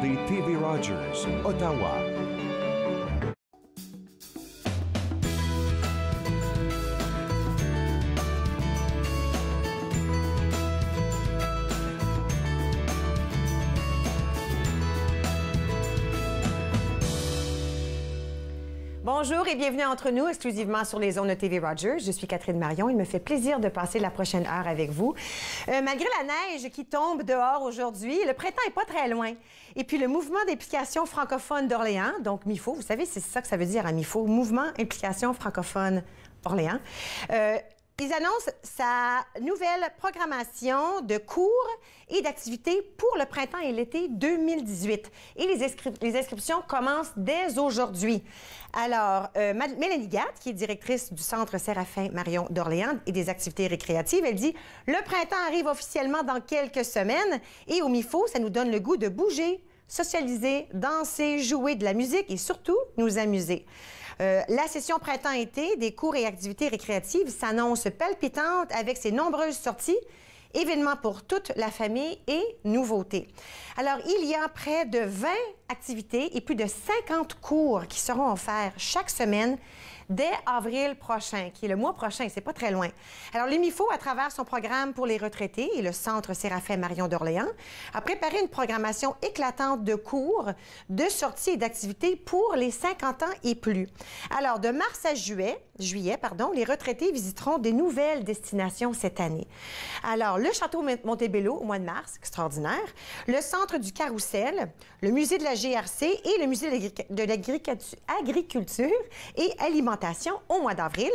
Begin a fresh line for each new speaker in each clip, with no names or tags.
Communauté TV Rogers, Ottawa.
Bonjour et bienvenue entre nous, exclusivement sur les ondes de TV Rogers. Je suis Catherine Marion. Il me fait plaisir de passer la prochaine heure avec vous. Malgré la neige qui tombe dehors aujourd'hui, le printemps n'est pas très loin. Et puis le mouvement d'implication francophone d'Orléans, donc MIFO, vous savez, c'est ça que ça veut dire à MIFO, Mouvement Implication francophone Orléans. Ils annoncent sa nouvelle programmation de cours et d'activités pour le printemps et l'été 2018. Et les inscriptions commencent dès aujourd'hui. Alors, Mélanie Gatt, qui est directrice du Centre Séraphin Marion d'Orléans et des activités récréatives, elle dit « Le printemps arrive officiellement dans quelques semaines et au MIFO, ça nous donne le goût de bouger, socialiser, danser, jouer de la musique et surtout nous amuser. » La session printemps-été des cours et activités récréatives s'annonce palpitante avec ses nombreuses sorties, événements pour toute la famille et nouveautés. Alors, il y a près de 20 activités et plus de 50 cours qui seront offerts chaque semaine dès avril prochain, qui est le mois prochain, c'est pas très loin. Alors, le MIFO, à travers son programme pour les retraités et le Centre Séraphin Marion d'Orléans, a préparé une programmation éclatante de cours, de sorties et d'activités pour les 50 ans et plus. Alors, de mars à juillet, les retraités visiteront des nouvelles destinations cette année. Alors, le Château Montebello au mois de mars, extraordinaire, le Centre du Carrousel, le Musée de la GRC et le Musée de l'Agriculture et Alimentation au mois d'avril.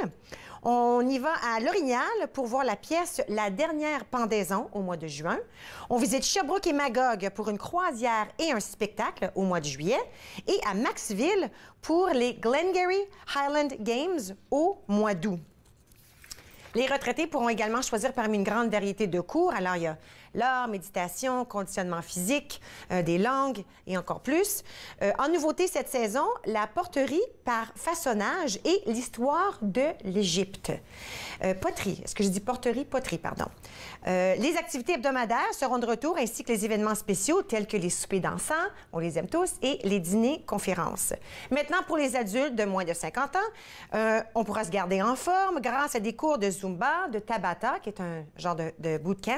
On y va à Lorignal pour voir la pièce La dernière pendaison au mois de juin. On visite Sherbrooke et Magog pour une croisière et un spectacle au mois de juillet. Et à Maxville pour les Glengarry Highland Games au mois d'août. Les retraités pourront également choisir parmi une grande variété de cours. Alors, il y a l'art, méditation, conditionnement physique, des langues et encore plus. En nouveauté cette saison, la porterie par façonnage et l'histoire de l'Égypte. Poterie, est-ce que je dis porterie? Poterie, pardon. Les activités hebdomadaires seront de retour ainsi que les événements spéciaux tels que les soupers dansants, on les aime tous, et les dîners-conférences. Maintenant, pour les adultes de moins de 50 ans, on pourra se garder en forme grâce à des cours de Zumba, de Tabata, qui est un genre de bootcamp,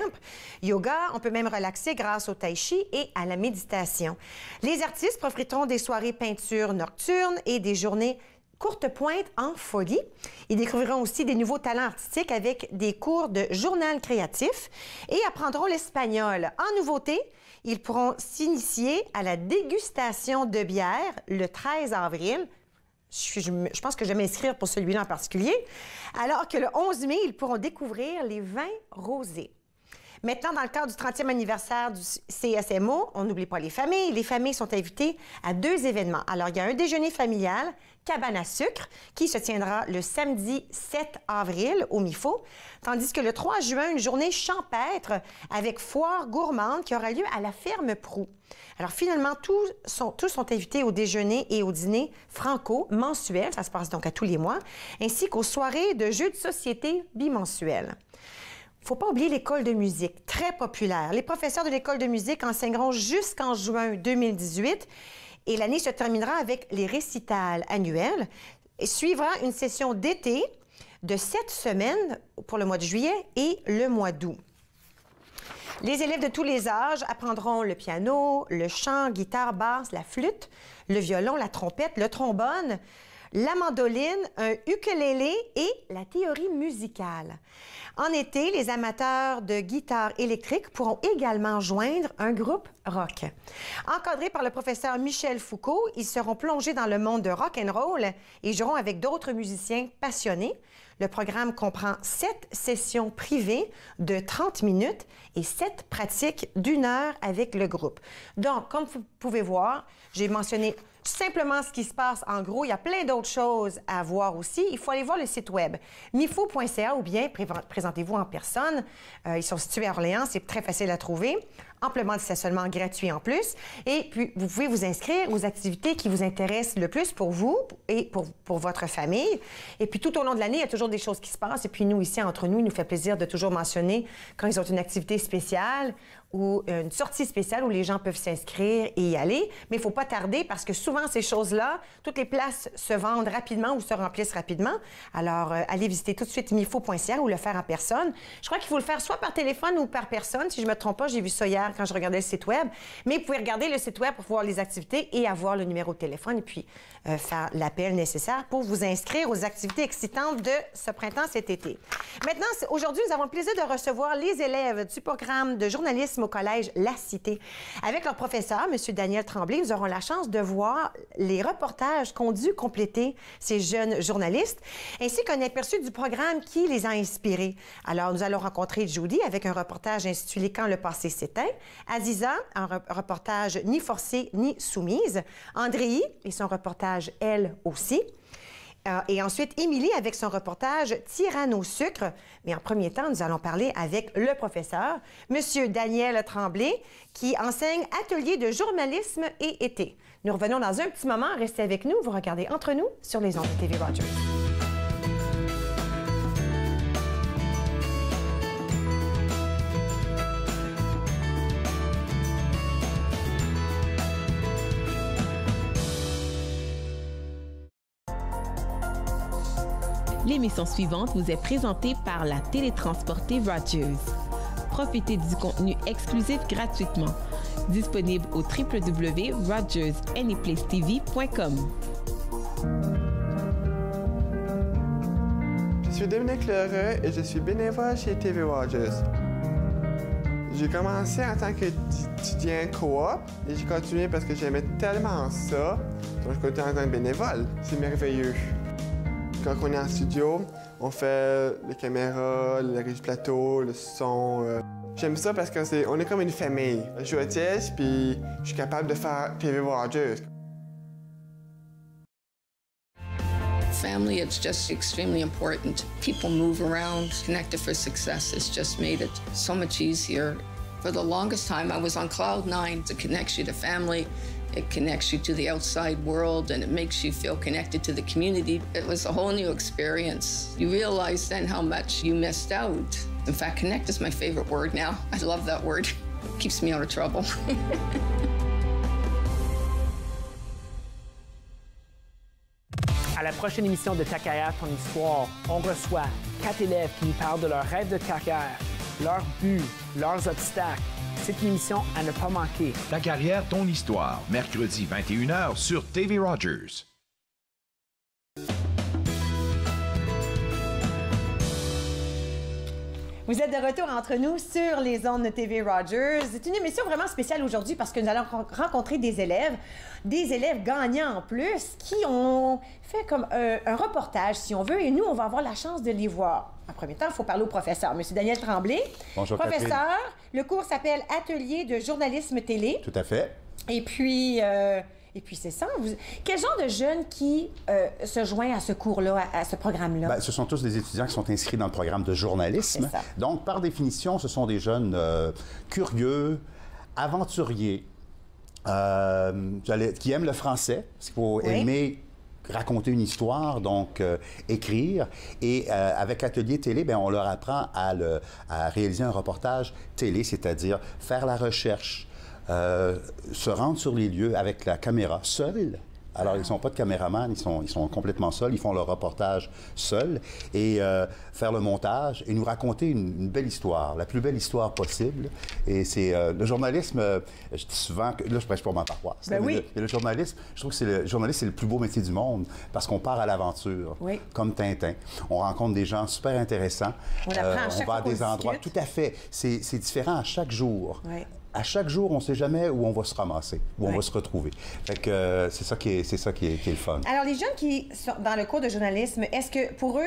yoga, on peut même relaxer grâce au tai chi et à la méditation. Les artistes profiteront des soirées peinture nocturnes et des journées courte pointe en folie. Ils découvriront aussi des nouveaux talents artistiques avec des cours de journal créatif et apprendront l'espagnol. En nouveauté, ils pourront s'initier à la dégustation de bière le 13 avril. Je pense que je vais m'inscrire pour celui-là en particulier. Alors que le 11 mai, ils pourront découvrir les vins rosés. Maintenant, dans le cadre du 30e anniversaire du CSMO, on n'oublie pas les familles. Les familles sont invitées à 2 événements. Alors, il y a un déjeuner familial, cabane à sucre, qui se tiendra le samedi 7 avril au MIFO, tandis que le 3 juin, une journée champêtre avec foire gourmande qui aura lieu à la ferme Proux. Alors, finalement, tous sont invités au déjeuner et au dîner franco mensuel, ça se passe donc à tous les mois, ainsi qu'aux soirées de jeux de société bimensuels. Il ne faut pas oublier l'école de musique, très populaire. Les professeurs de l'école de musique enseigneront jusqu'en juin 2018 et l'année se terminera avec les récitals annuels. Et suivra une session d'été de 7 semaines pour le mois de juillet et le mois d'août. Les élèves de tous les âges apprendront le piano, le chant, guitare, basse, la flûte, le violon, la trompette, le trombone, la mandoline, un ukulélé et la théorie musicale. En été, les amateurs de guitare électrique pourront également joindre un groupe rock. Encadrés par le professeur Michel Foucault, ils seront plongés dans le monde de rock and roll et joueront avec d'autres musiciens passionnés. Le programme comprend 7 sessions privées de 30 minutes et 7 pratiques d'1 heure avec le groupe. Donc, comme vous pouvez voir, j'ai mentionné simplement ce qui se passe en gros. Il y a plein d'autres choses à voir aussi. Il faut aller voir le site web mifo.ca ou bien présentez-vous en personne. Ils sont situés à Orléans, c'est très facile à trouver. amplement de stationnement gratuit en plus. Et puis, vous pouvez vous inscrire aux activités qui vous intéressent le plus pour vous et pour votre famille. Et puis, tout au long de l'année, il y a toujours des choses qui se passent. Et puis, nous, ici, entre nous, il nous fait plaisir de toujours mentionner quand ils ont une activité spéciale ou une sortie spéciale où les gens peuvent s'inscrire et y aller. Mais il ne faut pas tarder parce que souvent, ces choses-là, toutes les places se vendent rapidement ou se remplissent rapidement. Alors, allez visiter tout de suite mifo.ca ou le faire en personne. Je crois qu'il faut le faire soit par téléphone ou par personne. Si je ne me trompe pas, j'ai vu ça hier quand je regardais le site Web. Mais vous pouvez regarder le site Web pour voir les activités et avoir le numéro de téléphone et puis faire l'appel nécessaire pour vous inscrire aux activités excitantes de ce printemps, cet été. Maintenant, aujourd'hui, nous avons le plaisir de recevoir les élèves du programme de journalisme au Collège La Cité. Avec leur professeur, M. Daniel Tremblay, nous aurons la chance de voir les reportages qu'ont dû compléter ces jeunes journalistes, ainsi qu'un aperçu du programme qui les a inspirés. Alors, nous allons rencontrer Judy avec un reportage intitulé « Quand le passé s'éteint », Aziza, un reportage « Ni forcée ni soumise », Andréi et son reportage « Elle aussi », et ensuite, Émilie avec son reportage « Tyranne au sucre ». Mais en premier temps, nous allons parler avec le professeur, M. Daniel Tremblay, qui enseigne atelier de journalisme et été. Nous revenons dans un petit moment. Restez avec nous. Vous regardez Entre nous sur les ondes de TV Rogers.
L'émission suivante vous est présentée par la télétransportée Rogers. Profitez du contenu exclusif gratuitement. Disponible au www.rogersanyplacetv.com.
Je suis Dominique Lheureux et je suis bénévole chez TV Rogers. J'ai commencé en tant qu'étudiant coop et j'ai continué parce que j'aimais tellement ça. Donc je continue en tant que bénévole. C'est merveilleux. Quand on est en studio, on fait les caméras, le régie plateau, le son. J'aime ça parce qu'on est comme une famille. Je suis autiste, puis je suis capable de faire TV Rogers.
Family, it's just extremely important. People move around. Connected for Success has just made it so much easier. For the longest time, I was on cloud nine. It connects you to family. It connects you to the outside world, and it makes you feel connected to the community. It was a whole new experience. You realize then how much you missed out. In fact, connect is my favorite word now. I love that word. It keeps me out of trouble.
À la prochaine émission de Ta carrière, ton histoire, on reçoit 4 élèves qui nous parlent de leurs rêves de carrière, leurs buts, leurs obstacles. C'est une émission à ne pas manquer.
Ta carrière, ton histoire, mercredi 21h sur TV Rogers.
Vous êtes de retour entre nous sur les ondes de TV Rogers. C'est une émission vraiment spéciale aujourd'hui parce que nous allons rencontrer des élèves gagnants en plus, qui ont fait comme un reportage, si on veut, et nous, on va avoir la chance de les voir. En premier temps, il faut parler au professeur. Monsieur Daniel Tremblay.
Bonjour,
professeur,
Catherine.
le cours s'appelle Atelier de journalisme télé.
Tout à fait.
Et puis c'est ça. Quel genre de jeunes qui se joignent à ce cours-là, à ce programme-là?
Bien, ce sont tous des étudiants qui sont inscrits dans le programme de journalisme.
C'est ça.
Donc, par définition, ce sont des jeunes curieux, aventuriers, qui aiment le français, parce qu'il faut aimer raconter une histoire, donc écrire. Et avec Atelier télé, bien, on leur apprend à réaliser un reportage télé, c'est-à-dire faire la recherche, se rendre sur les lieux avec la caméra, seuls. Alors, ils ne sont pas de caméraman, ils sont complètement seuls, ils font leur reportage seuls et faire le montage et nous raconter une belle histoire, la plus belle histoire possible. Et c'est le journalisme, je dis souvent, que, là je prêche pour ma paroisse,
ben oui.
le journalisme, je trouve que le journaliste, c'est le plus beau métier du monde parce qu'on part à l'aventure, comme Tintin. On rencontre des gens super intéressants,
on apprend à chaque
on va à des endroits,
discute.
tout à fait, c'est différent à chaque jour.
Oui.
À chaque jour, on ne sait jamais où on va se ramasser, où on va se retrouver. Fait que c'est ça qui est le fun.
Alors, les jeunes qui sont dans le cours de journalisme, est-ce que pour eux,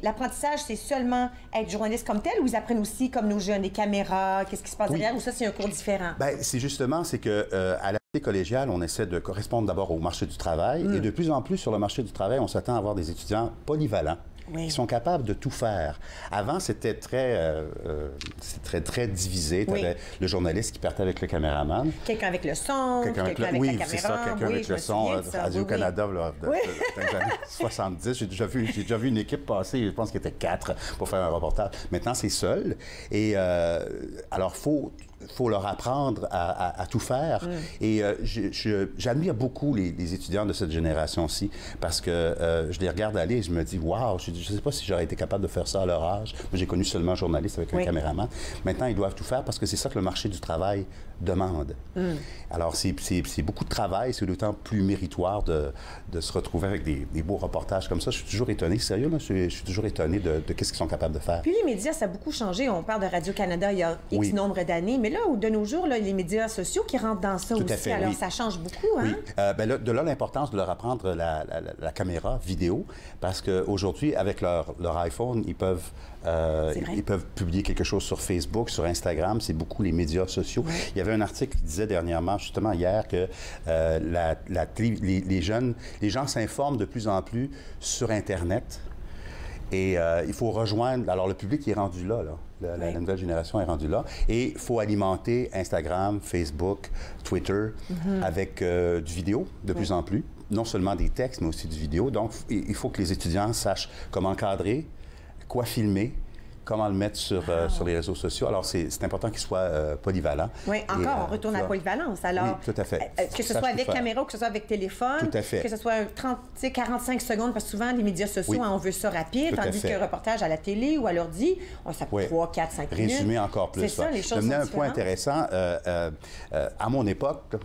l'apprentissage, c'est seulement être journaliste comme tel, ou ils apprennent aussi, comme nos jeunes, les caméras, qu'est-ce qui se passe derrière, ou ça, c'est un cours différent?
Bien, c'est justement, c'est que à la collégiale, on essaie de correspondre d'abord au marché du travail, et de plus en plus sur le marché du travail, on s'attend à avoir des étudiants polyvalents. qui sont capables de tout faire. Avant, c'était très divisé. Tu avais le journaliste qui partait avec le caméraman.
Quelqu'un avec le son, quelqu'un avec la caméra.
C'est ça, quelqu'un avec le son. Radio-Canada, dans les années 70. J'ai déjà vu une équipe passer, je pense qu'il était 4 pour faire un reportage. Maintenant, c'est seul. Et alors, faut leur apprendre à tout faire. Et j'admire beaucoup les étudiants de cette génération-ci parce que je les regarde aller et je me dis, wow, je ne sais pas si j'aurais été capable de faire ça à leur âge. Moi, j'ai connu seulement un journaliste avec un caméraman. Maintenant, ils doivent tout faire parce que c'est ça que le marché du travail demande. Alors, c'est beaucoup de travail, c'est d'autant plus méritoire de se retrouver avec des beaux reportages comme ça. Je suis toujours étonné, sérieux, là, je suis toujours étonné de qu'est-ce qu'ils sont capables de faire.
Puis les médias, ça a beaucoup changé. On parle de Radio-Canada il y a X nombre d'années, mais là, de nos jours, là, les médias sociaux qui rentrent dans ça aussi.
Fait,
alors, ça change beaucoup, hein?
Oui. De là, l'importance de leur apprendre la caméra vidéo, parce qu'aujourd'hui, avec leur iPhone, ils peuvent publier quelque chose sur Facebook, sur Instagram. C'est beaucoup les médias sociaux. Il y avait un article qui disait dernièrement, justement hier, que les gens s'informent de plus en plus sur Internet. Et il faut rejoindre... Alors, le public est rendu là. La nouvelle génération est rendue là. Et il faut alimenter Instagram, Facebook, Twitter avec du vidéo de plus en plus. Non seulement des textes, mais aussi du vidéo. Donc, il faut que les étudiants sachent comment cadrer, quoi filmer, comment le mettre sur les réseaux sociaux. Alors, c'est important qu'il soit polyvalent.
Oui, encore, on retourne à la polyvalence. Alors,
oui, tout à fait.
Que ce soit avec caméra ou que ce soit avec téléphone,
tout à fait.
Que ce soit 45 secondes, parce que souvent, les médias sociaux, on veut ça rapide, tandis que le reportage à la télé ou à l'ordi, ça prend 3, 4, 5 minutes.
Résumé encore plus.
C'est ça, les choses sont
un
différentes.
point intéressant. À mon époque...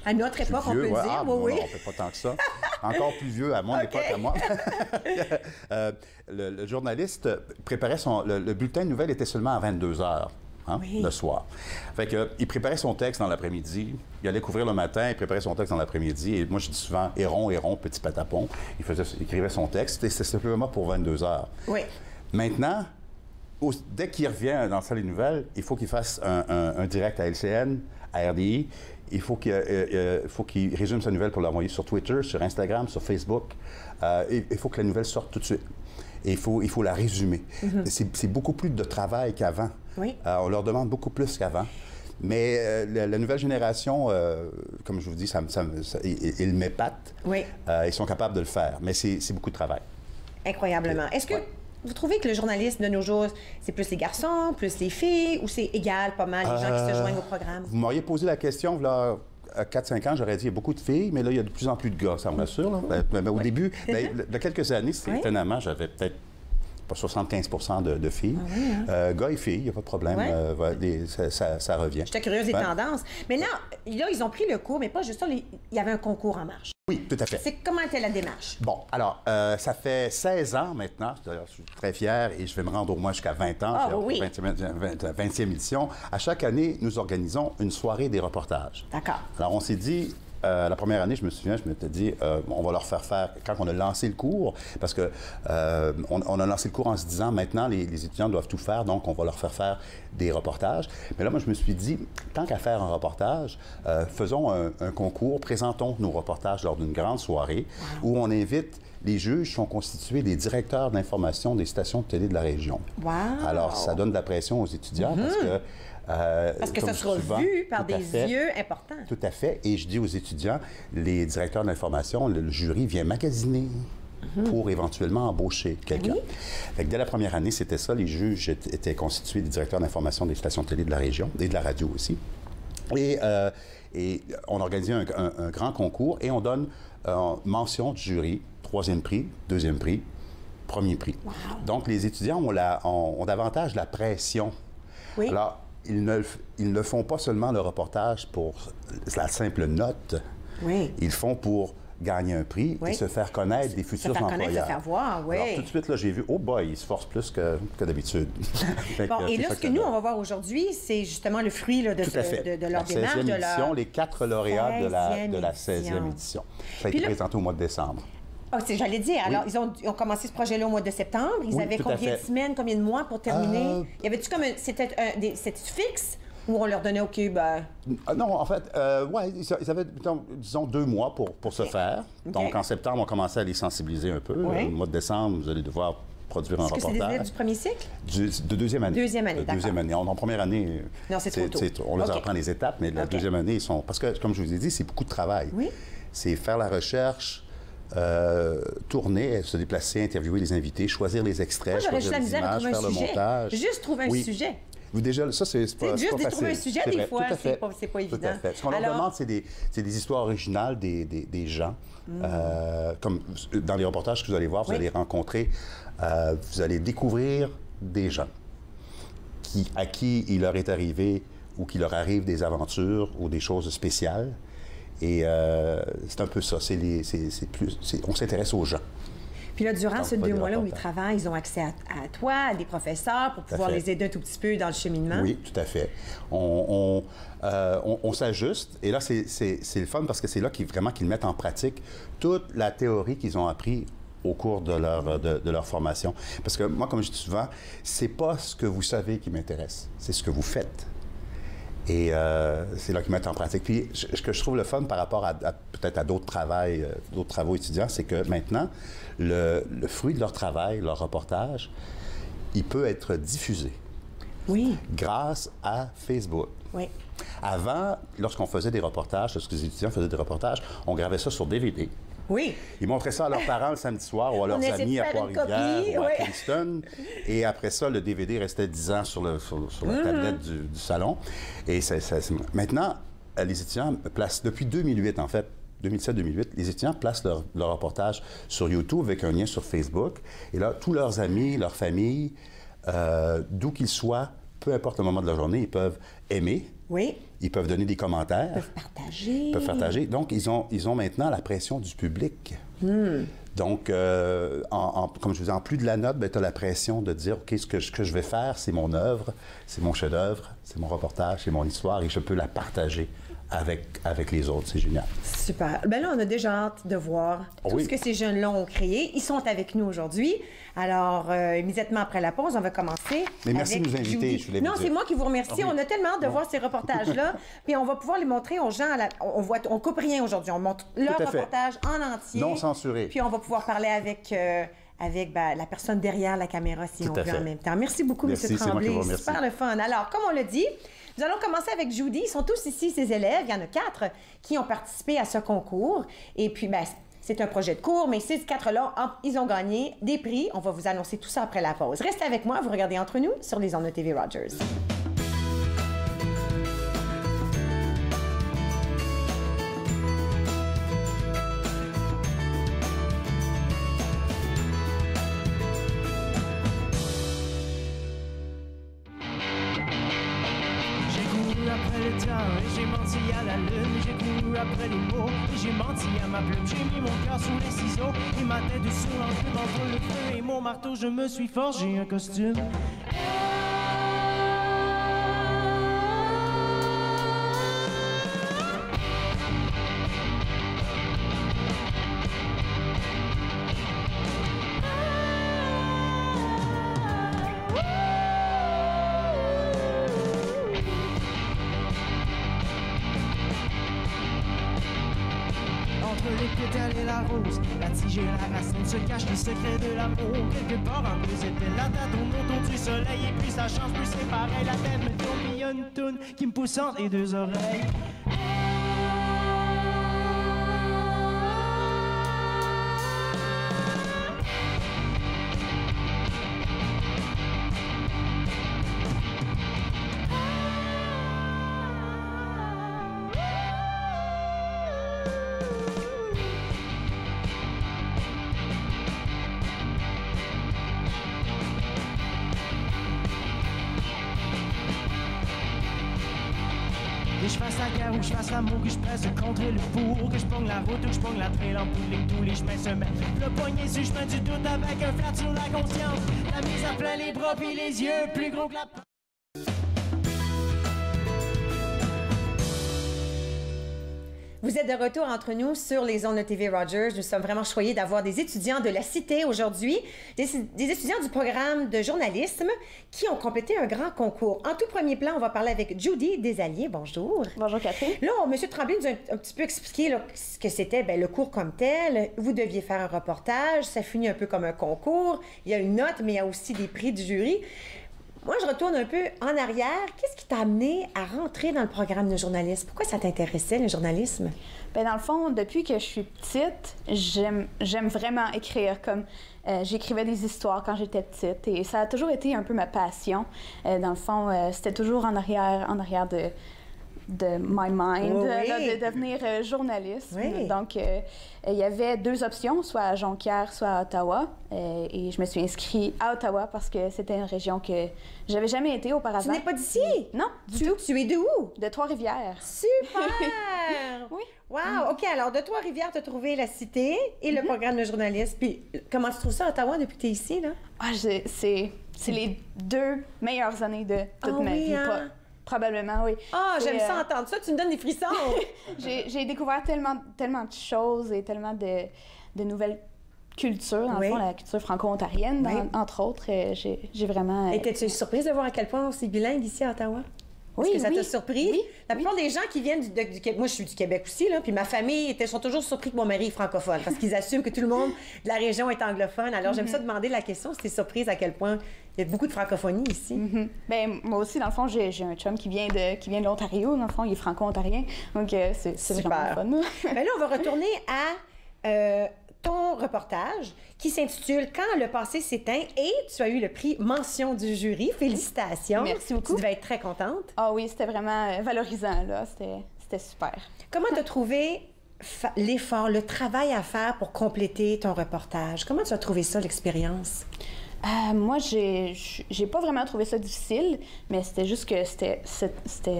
À notre époque, on peut le dire, oui.
Non, on ne fait pas tant que ça. Encore plus vieux, à mon époque, à moi. Le journaliste préparait le bulletin de nouvelles était seulement à 22 h. Le soir. Fait que, il préparait son texte dans l'après-midi. Il allait couvrir le matin, il préparait son texte dans l'après-midi. Et moi, je dis souvent, héron, petit patapon. Il écrivait son texte. Et c'était simplement pour 22 h. Oui. Maintenant, dès qu'il revient dans la salle des nouvelles, il faut qu'il fasse un direct à LCN, à RDI. Il faut qu'il résume sa nouvelle pour l'envoyer sur Twitter, sur Instagram, sur Facebook. Il faut que la nouvelle sorte tout de suite. Et il faut la résumer. C'est beaucoup plus de travail qu'avant. Oui. On leur demande beaucoup plus qu'avant. Mais la nouvelle génération, comme je vous dis, ils m'épatent. Oui. Ils sont capables de le faire. Mais c'est beaucoup de travail.
Incroyablement. Est-ce que vous trouvez que le journalisme de nos jours, c'est plus les garçons, plus les filles, ou c'est égal, pas mal, les gens qui se joignent au programme?
Vous m'auriez posé la question, là, à 4-5 ans, j'aurais dit il y a beaucoup de filles, mais là, il y a de plus en plus de gars, ça me rassure. Là. Mais au début, il y a quelques années, étonnamment, j'avais peut-être pas 75 de filles. Gars et filles, il n'y a pas de problème. Ça revient.
J'étais curieuse des tendances. Mais là, ils ont pris le cours, mais pas juste ça, il y avait un concours en marche.
Oui, tout à fait.
Comment était la démarche?
Bon, alors, ça fait 16 ans maintenant. D'ailleurs, je suis très fier et je vais me rendre au moins jusqu'à 20 ans. 20e édition. À chaque année, nous organisons une soirée des reportages. D'accord. Alors, on s'est dit... la première année, je me souviens, je m'étais dit, on va leur faire, quand on a lancé le cours, parce que on a lancé le cours en se disant, maintenant, les étudiants doivent tout faire, donc on va leur faire des reportages. Mais là, moi, je me suis dit, tant qu'à faire un reportage, faisons un concours, présentons nos reportages lors d'une grande soirée où on invite... Les juges sont constitués des directeurs d'information des stations de télé de la région. Wow. Alors, ça donne de la pression aux étudiants parce que
ça sera vu par des yeux importants.
Tout à fait. Et je dis aux étudiants, les directeurs d'information, le jury vient magasiner pour éventuellement embaucher quelqu'un. Oui. Fait que dès la première année, c'était ça. Les juges étaient constitués des directeurs d'information des stations de télé de la région et de la radio aussi. Et on organisait un grand concours et on donne mention du jury, 3e prix, 2e prix, 1er prix. Wow. Donc, les étudiants ont davantage la pression. Oui. Alors, ils ne font pas seulement le reportage pour la simple note. Oui. Ils font pour gagner un prix et se faire connaître des futurs employeurs.
Se faire voir, oui.
Alors, tout de suite, là, j'ai vu, oh boy, ils se forcent plus que d'habitude.
Bon, et là, ce que nous, on va voir aujourd'hui, c'est justement le fruit là, de leur démarche.
La 16e édition, les 4 lauréats de la 16e édition. Ça a été présenté au mois de décembre.
Oh, j'allais dire. Alors, ils ont commencé ce projet-là au mois de septembre. Ils avaient combien de semaines, combien de mois pour terminer? Y avait-tu comme c'était fixe Ou on leur donnait, OK, ben...
Non, en fait, ouais, ils avaient, disons, 2 mois pour se faire. Donc, en septembre, on commençait à les sensibiliser un peu.
Oui.
Au mois de décembre, vous allez devoir produire un reportage.
Est-ce que c'est des élèves du premier cycle?
De deuxième année.
Deuxième année, d'accord.
Deuxième année. En première année,
non, c'est trop tôt.
On leur apprend les étapes, mais la deuxième année, ils sont... Parce que, comme je vous ai dit, c'est beaucoup de travail.
Oui.
C'est faire la recherche, tourner, se déplacer, interviewer les invités, choisir les extraits, choisir les images, faire le montage.
Juste trouver un sujet.
Vous, déjà, ça, c'est pas
juste
facile.
Trouver un sujet, des fois, c'est pas évident.
Tout à fait. Ce qu'on leur demande, c'est des histoires originales des gens. Comme dans les reportages que vous allez voir, vous allez rencontrer, vous allez découvrir des gens à qui il leur est arrivé ou qui leur arrivent des aventures ou des choses spéciales. Et c'est un peu ça. On s'intéresse aux gens.
Puis là, durant ces 2 mois-là où ils travaillent, ils ont accès à toi, à des professeurs, pour pouvoir les aider un tout petit peu dans le cheminement.
Oui, tout à fait. On s'ajuste. Et là, c'est le fun parce que c'est là qu'ils mettent en pratique toute la théorie qu'ils ont appris au cours de leur formation. Parce que moi, comme je dis souvent, c'est pas ce que vous savez qui m'intéresse, c'est ce que vous faites. Et c'est là qu'ils mettent en pratique. Puis, ce que je trouve le fun par rapport peut-être à d'autres travaux étudiants, c'est que maintenant, le fruit de leur travail, leur reportage, il peut être diffusé.
Oui.
Grâce à Facebook.
Oui.
Avant, lorsqu'on faisait des reportages, lorsque les étudiants faisaient des reportages, on gravait ça sur DVD.
Oui.
Ils montraient ça à leurs parents le samedi soir ou à leurs amis à Trois-Rivières ou à Kingston. Et après ça, le DVD restait 10 ans sur la tablette du salon. Et maintenant, les étudiants placent, depuis 2008 en fait, 2007-2008, les étudiants placent leur reportage sur YouTube avec un lien sur Facebook. Et là, tous leurs amis, leur famille, d'où qu'ils soient, peu importe le moment de la journée, ils peuvent aimer.
Oui.
Ils peuvent donner des commentaires.
Ils peuvent partager.
Donc, ils ont maintenant la pression du public. Donc, comme je vous dis, en plus de la note, tu as la pression de dire, OK, ce que je vais faire, c'est mon œuvre, c'est mon chef-d'œuvre, c'est mon reportage, c'est mon histoire, et je peux la partager avec les autres. C'est génial.
Super. Bien là, on a déjà hâte de voir tout ce que ces jeunes-là ont créé. Ils sont avec nous aujourd'hui. Alors, immédiatement après la pause, on va commencer.
Mais merci de nous inviter.
Non, c'est moi qui vous remercie. On a tellement hâte de voir ces reportages-là. Puis on va pouvoir les montrer aux gens. On coupe rien aujourd'hui. On montre leur reportage en entier.
Non censuré.
Puis on va pouvoir parler avec la personne derrière la caméra, si on veut, en même temps. Merci beaucoup, M. Tremblay. Super le fun. Alors, comme on l'a dit, nous allons commencer avec Judy. Ils sont tous ici, ces élèves. Il y en a 4 qui ont participé à ce concours. Et puis, c'est un projet de cours, mais ces 4-là, ils ont gagné des prix. On va vous annoncer tout ça après la pause. Restez avec moi, vous regardez Entre nous sur les ondes de TV Rogers.
J'ai menti à la lune, j'ai couru après les mots et j'ai menti à ma plume. J'ai mis mon cœur sous les ciseaux et ma tête sous l'enclume entre le feu et mon marteau. Je me suis forgé un costume. La tige et la racine se cachent les secrets de l'amour. Quelque part en deux étaient la date autour du soleil. Et puis ça change plus, c'est pareil. La tête me tourne, il y a une toune qui me pousse entre les 2 oreilles. Que je fasse la guerre ou que je fasse l'amour, que je presse contre le four, que je pogne la route ou que je pogne la trail en bout de ligne, tous les chemins se mettent. Le poignet sur le chemin du doute avec un flat sur la conscience. La mise à plat les bras puis les yeux plus gros que la...
Vous êtes de retour entre nous sur les ondes de TV Rogers. Nous sommes vraiment choyés d'avoir des étudiants de la Cité aujourd'hui, des étudiants du programme de journalisme qui ont complété un grand concours. En tout premier plan, on va parler avec Judy Desalliers. Bonjour.
Bonjour, Catherine.
Là, M. Tremblay nous a un petit peu expliqué là, ce que c'était le cours comme tel. Vous deviez faire un reportage. Ça finit un peu comme un concours. Il y a une note, mais il y a aussi des prix du jury. Moi, je retourne un peu en arrière. Qu'est-ce qui t'a amené à rentrer dans le programme de journalisme? Pourquoi ça t'intéressait, le journalisme?
Bien, dans le fond, depuis que je suis petite, j'aime vraiment écrire. Comme j'écrivais des histoires quand j'étais petite et ça a toujours été un peu ma passion. Dans le fond, c'était toujours en arrière de my mind, de devenir journaliste.
Oui.
Donc, il y avait 2 options, soit à Jonquière, soit à Ottawa. Et je me suis inscrite à Ottawa parce que c'était une région que j'avais jamais été auparavant.
Tu n'es pas d'ici?
Non, du tout.
Tu es de où?
De Trois-Rivières.
Super!
Oui.
Wow! OK, alors de Trois-Rivières, tu as trouvé la Cité et le programme de journalisme. Puis comment tu trouves ça à Ottawa depuis que tu es ici, là?
Ah, c'est les 2 meilleures années de toute ma vie.
Hein?
Probablement, oui.
Ah, j'aime ça entendre ça. Tu me donnes des frissons.
J'ai découvert tellement de choses et tellement de nouvelles cultures. Dans le fond, la culture franco-ontarienne, entre autres. J'ai vraiment...
Étais-tu surprise de voir à quel point c'est bilingue ici à Ottawa? Est-ce que ça t'a surpris?
Oui.
La plupart des gens qui viennent du Québec, moi je suis du Québec aussi, là, puis ma famille sont toujours surpris que mon mari est francophone parce qu'ils assument que tout le monde de la région est anglophone. Alors j'aime ça demander la question, si t'es surprise à quel point il y a beaucoup de francophonie ici.
Bien, moi aussi, dans le fond, j'ai un chum qui vient de l'Ontario. Dans le fond, il est franco-ontarien. Donc c'est vraiment fun.
Bien là, on va retourner à ton reportage qui s'intitule « Quand le passé s'éteint » et tu as eu le prix mention du jury. Félicitations.
Merci beaucoup.
Tu devais être très contente.
Ah oui, c'était vraiment valorisant, là. C'était super.
Comment tu as trouvé l'effort, le travail à faire pour compléter ton reportage? Comment tu as trouvé ça, l'expérience?
Moi, j'ai pas vraiment trouvé ça difficile, mais c'était juste que c'était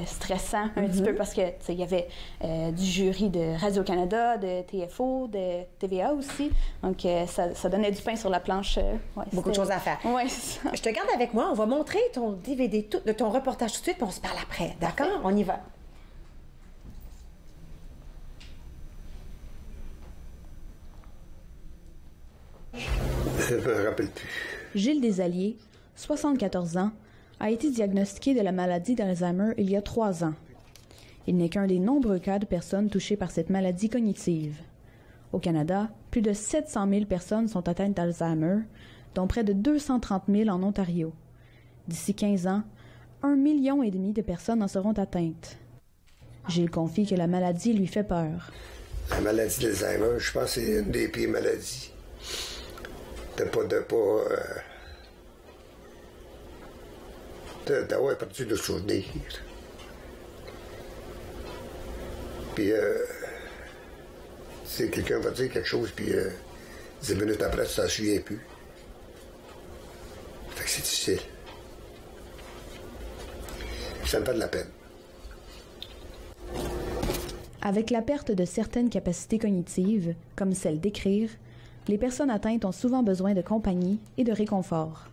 stressant un petit peu parce que il y avait du jury de Radio-Canada, de TFO, de TVA aussi. Donc, ça donnait du pain sur la planche.
Beaucoup de choses à faire.
Oui, c'est ça.
Je te garde avec moi. On va montrer ton DVD, de ton reportage tout de suite, puis on se parle après. D'accord? On y va.
Je ne me rappelle plus.
Gilles Desalliers, 74 ans, a été diagnostiqué de la maladie d'Alzheimer il y a 3 ans. Il n'est qu'un des nombreux cas de personnes touchées par cette maladie cognitive. Au Canada, plus de 700 000 personnes sont atteintes d'Alzheimer, dont près de 230 000 en Ontario. D'ici 15 ans, 1,5 million de personnes en seront atteintes. Gilles confie que la maladie lui fait peur.
La maladie d'Alzheimer, je pense que c'est une des pires maladies. D'avoir perdu le souvenir. Puis, si quelqu'un va dire quelque chose, puis 10 minutes après, tu t'en souviens plus. Fait que c'est difficile. Ça me fait de la peine.
Avec la perte de certaines capacités cognitives, comme celle d'écrire, les personnes atteintes ont souvent besoin de compagnie et de réconfort.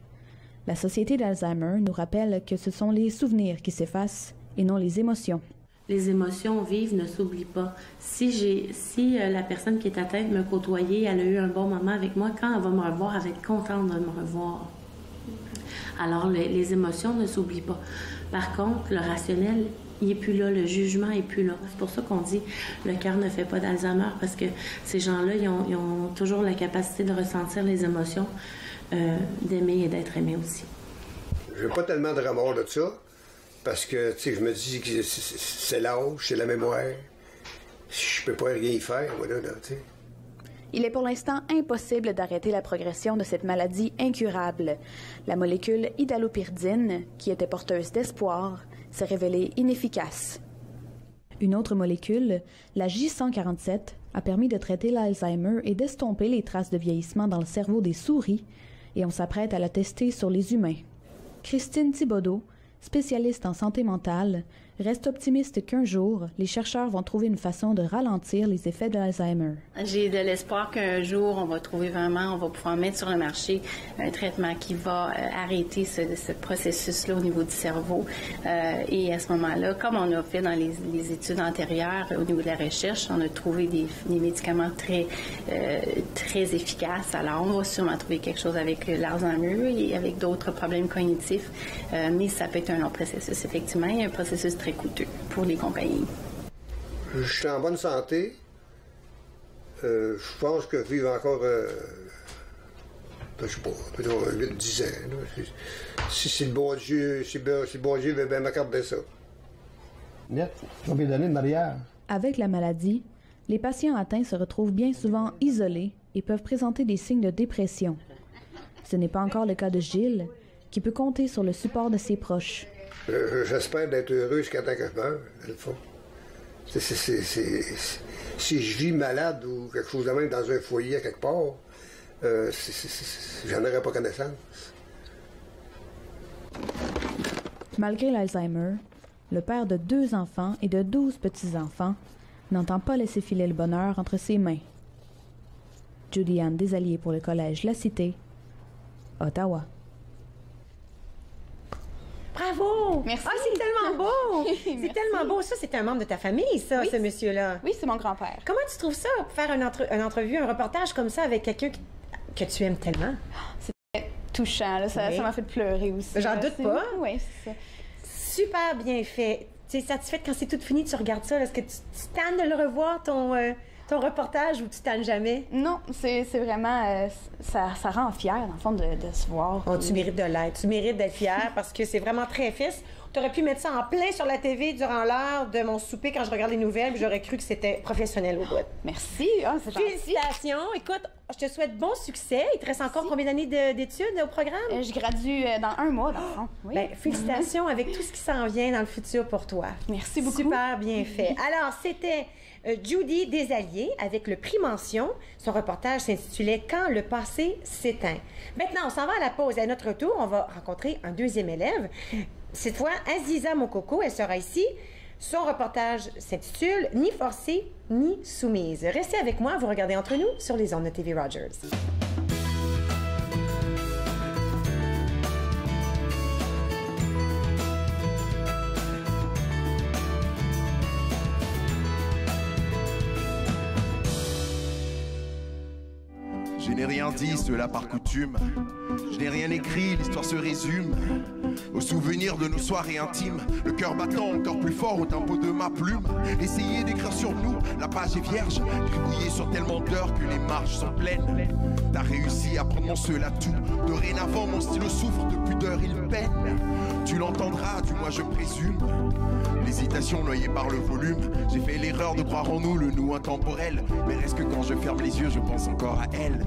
La Société d'Alzheimer nous rappelle que ce sont les souvenirs qui s'effacent et non les émotions.
Les émotions vives ne s'oublient pas. Si la personne qui est atteinte me côtoyait, elle a eu un bon moment avec moi, quand elle va me revoir, elle va être contente de me revoir. Alors, les émotions ne s'oublient pas. Par contre, le rationnel, il n'est plus là, le jugement n'est plus là. C'est pour ça qu'on dit le cœur ne fait pas d'Alzheimer, parce que ces gens-là, ils ont toujours la capacité de ressentir les émotions, d'aimer et d'être aimé aussi.
Je n'ai pas tellement de remords de ça, parce que, tu sais, je me dis que c'est l'âge, c'est la mémoire. Je peux pas rien y faire, moi, là, tu sais.
Il est pour l'instant impossible d'arrêter la progression de cette maladie incurable. La molécule idalopyridine, qui était porteuse d'espoir, s'est révélée inefficace. Une autre molécule, la J147, a permis de traiter l'Alzheimer et d'estomper les traces de vieillissement dans le cerveau des souris, et on s'apprête à la tester sur les humains. Christine Thibodeau, spécialiste en santé mentale, reste optimiste qu'un jour, les chercheurs vont trouver une façon de ralentir les effets de l'Alzheimer.
J'ai de l'espoir qu'un jour, on va trouver vraiment, on va pouvoir mettre sur le marché un traitement qui va arrêter ce processus-là au niveau du cerveau. Et à ce moment-là, comme on a fait dans les études antérieures au niveau de la recherche, on a trouvé des médicaments très efficaces. Alors, on va sûrement trouver quelque chose avec l'Alzheimer et avec d'autres problèmes cognitifs. Mais ça peut être un long processus, effectivement. Il y a un processus très coûteux pour les compagnies.
Je suis en bonne santé. Je pense que vivre encore, je sais pas, 8-10 ans. Là. Si le bon Dieu, si le bon Dieu veut bien m'accorder ça.
Combien d'années de mariage?
Avec la maladie, les patients atteints se retrouvent bien souvent isolés et peuvent présenter des signes de dépression. Ce n'est pas encore le cas de Gilles, qui peut compter sur le support de ses proches.
J'espère d'être heureux jusqu'à temps que je meure, dans le fond. Si je vis malade ou quelque chose de même dans un foyer à quelque part, j'en aurais pas connaissance.
Malgré l'Alzheimer, le père de 2 enfants et de 12 petits-enfants n'entend pas laisser filer le bonheur entre ses mains. Judy-Anne Desalliés pour le Collège La Cité, Ottawa.
Bravo!
Merci.
Ah, c'est tellement beau! C'est
Merci.
tellement beau. Ça, c'est un membre de ta famille, ça,
Oui,
ce monsieur-là.
Oui, c'est mon grand-père.
Comment tu trouves ça, faire une entrevue, un reportage comme ça avec quelqu'un que tu aimes tellement?
C'était touchant, là. Ça m'a fait pleurer aussi.
J'en doute pas.
Oui, c'est ça.
Super bien fait. Tu es satisfaite quand c'est tout fini, tu regardes ça. Est-ce que tu tannes de le revoir, ton reportage, ou tu tannes jamais?
Non, c'est vraiment... ça rend fière, dans le fond, de se voir.
Oh, tu mérites de l'être. Tu mérites d'être fière parce que c'est vraiment très fils. Tu aurais pu mettre ça en plein sur la TV durant l'heure de mon souper quand je regarde les nouvelles, puis j'aurais cru que c'était professionnel au bout.
Merci. Oh, c'est gentil.
Félicitations. Écoute, je te souhaite bon succès. Il te reste encore combien d'années d'études au programme?
Je gradue dans 1 mois, dans le fond. Oui.
Bien, félicitations avec tout ce qui s'en vient dans le futur pour toi.
Merci beaucoup.
Super bien fait. Alors, c'était Judy Desalliés avec le prix mention. Son reportage s'intitulait « Quand le passé s'éteint ». Maintenant, on s'en va à la pause. À notre retour, on va rencontrer un deuxième élève. Cette fois, Aziza Mokoko, elle sera ici. Son reportage s'intitule « Ni forcée, ni soumise ». Restez avec moi, vous regardez Entre nous sur les ondes de TV Rogers.
Je n'ai rien dit, cela par coutume. Je n'ai rien écrit, l'histoire se résume aux souvenirs de nos soirées intimes. Le cœur battant encore plus fort au tempo de ma plume. Essayez d'écrire sur nous, la page est vierge. Gribouillée sur tellement d'heures que les marges sont pleines. T'as réussi à prendre mon seul atout. Dorénavant, mon stylo souffre de pudeur, il peine. Tu l'entendras, du moins je présume. L'hésitation noyée par le volume. J'ai fait l'erreur de croire en nous, le nous intemporel. Mais reste que quand je ferme les yeux, je pense encore à elle.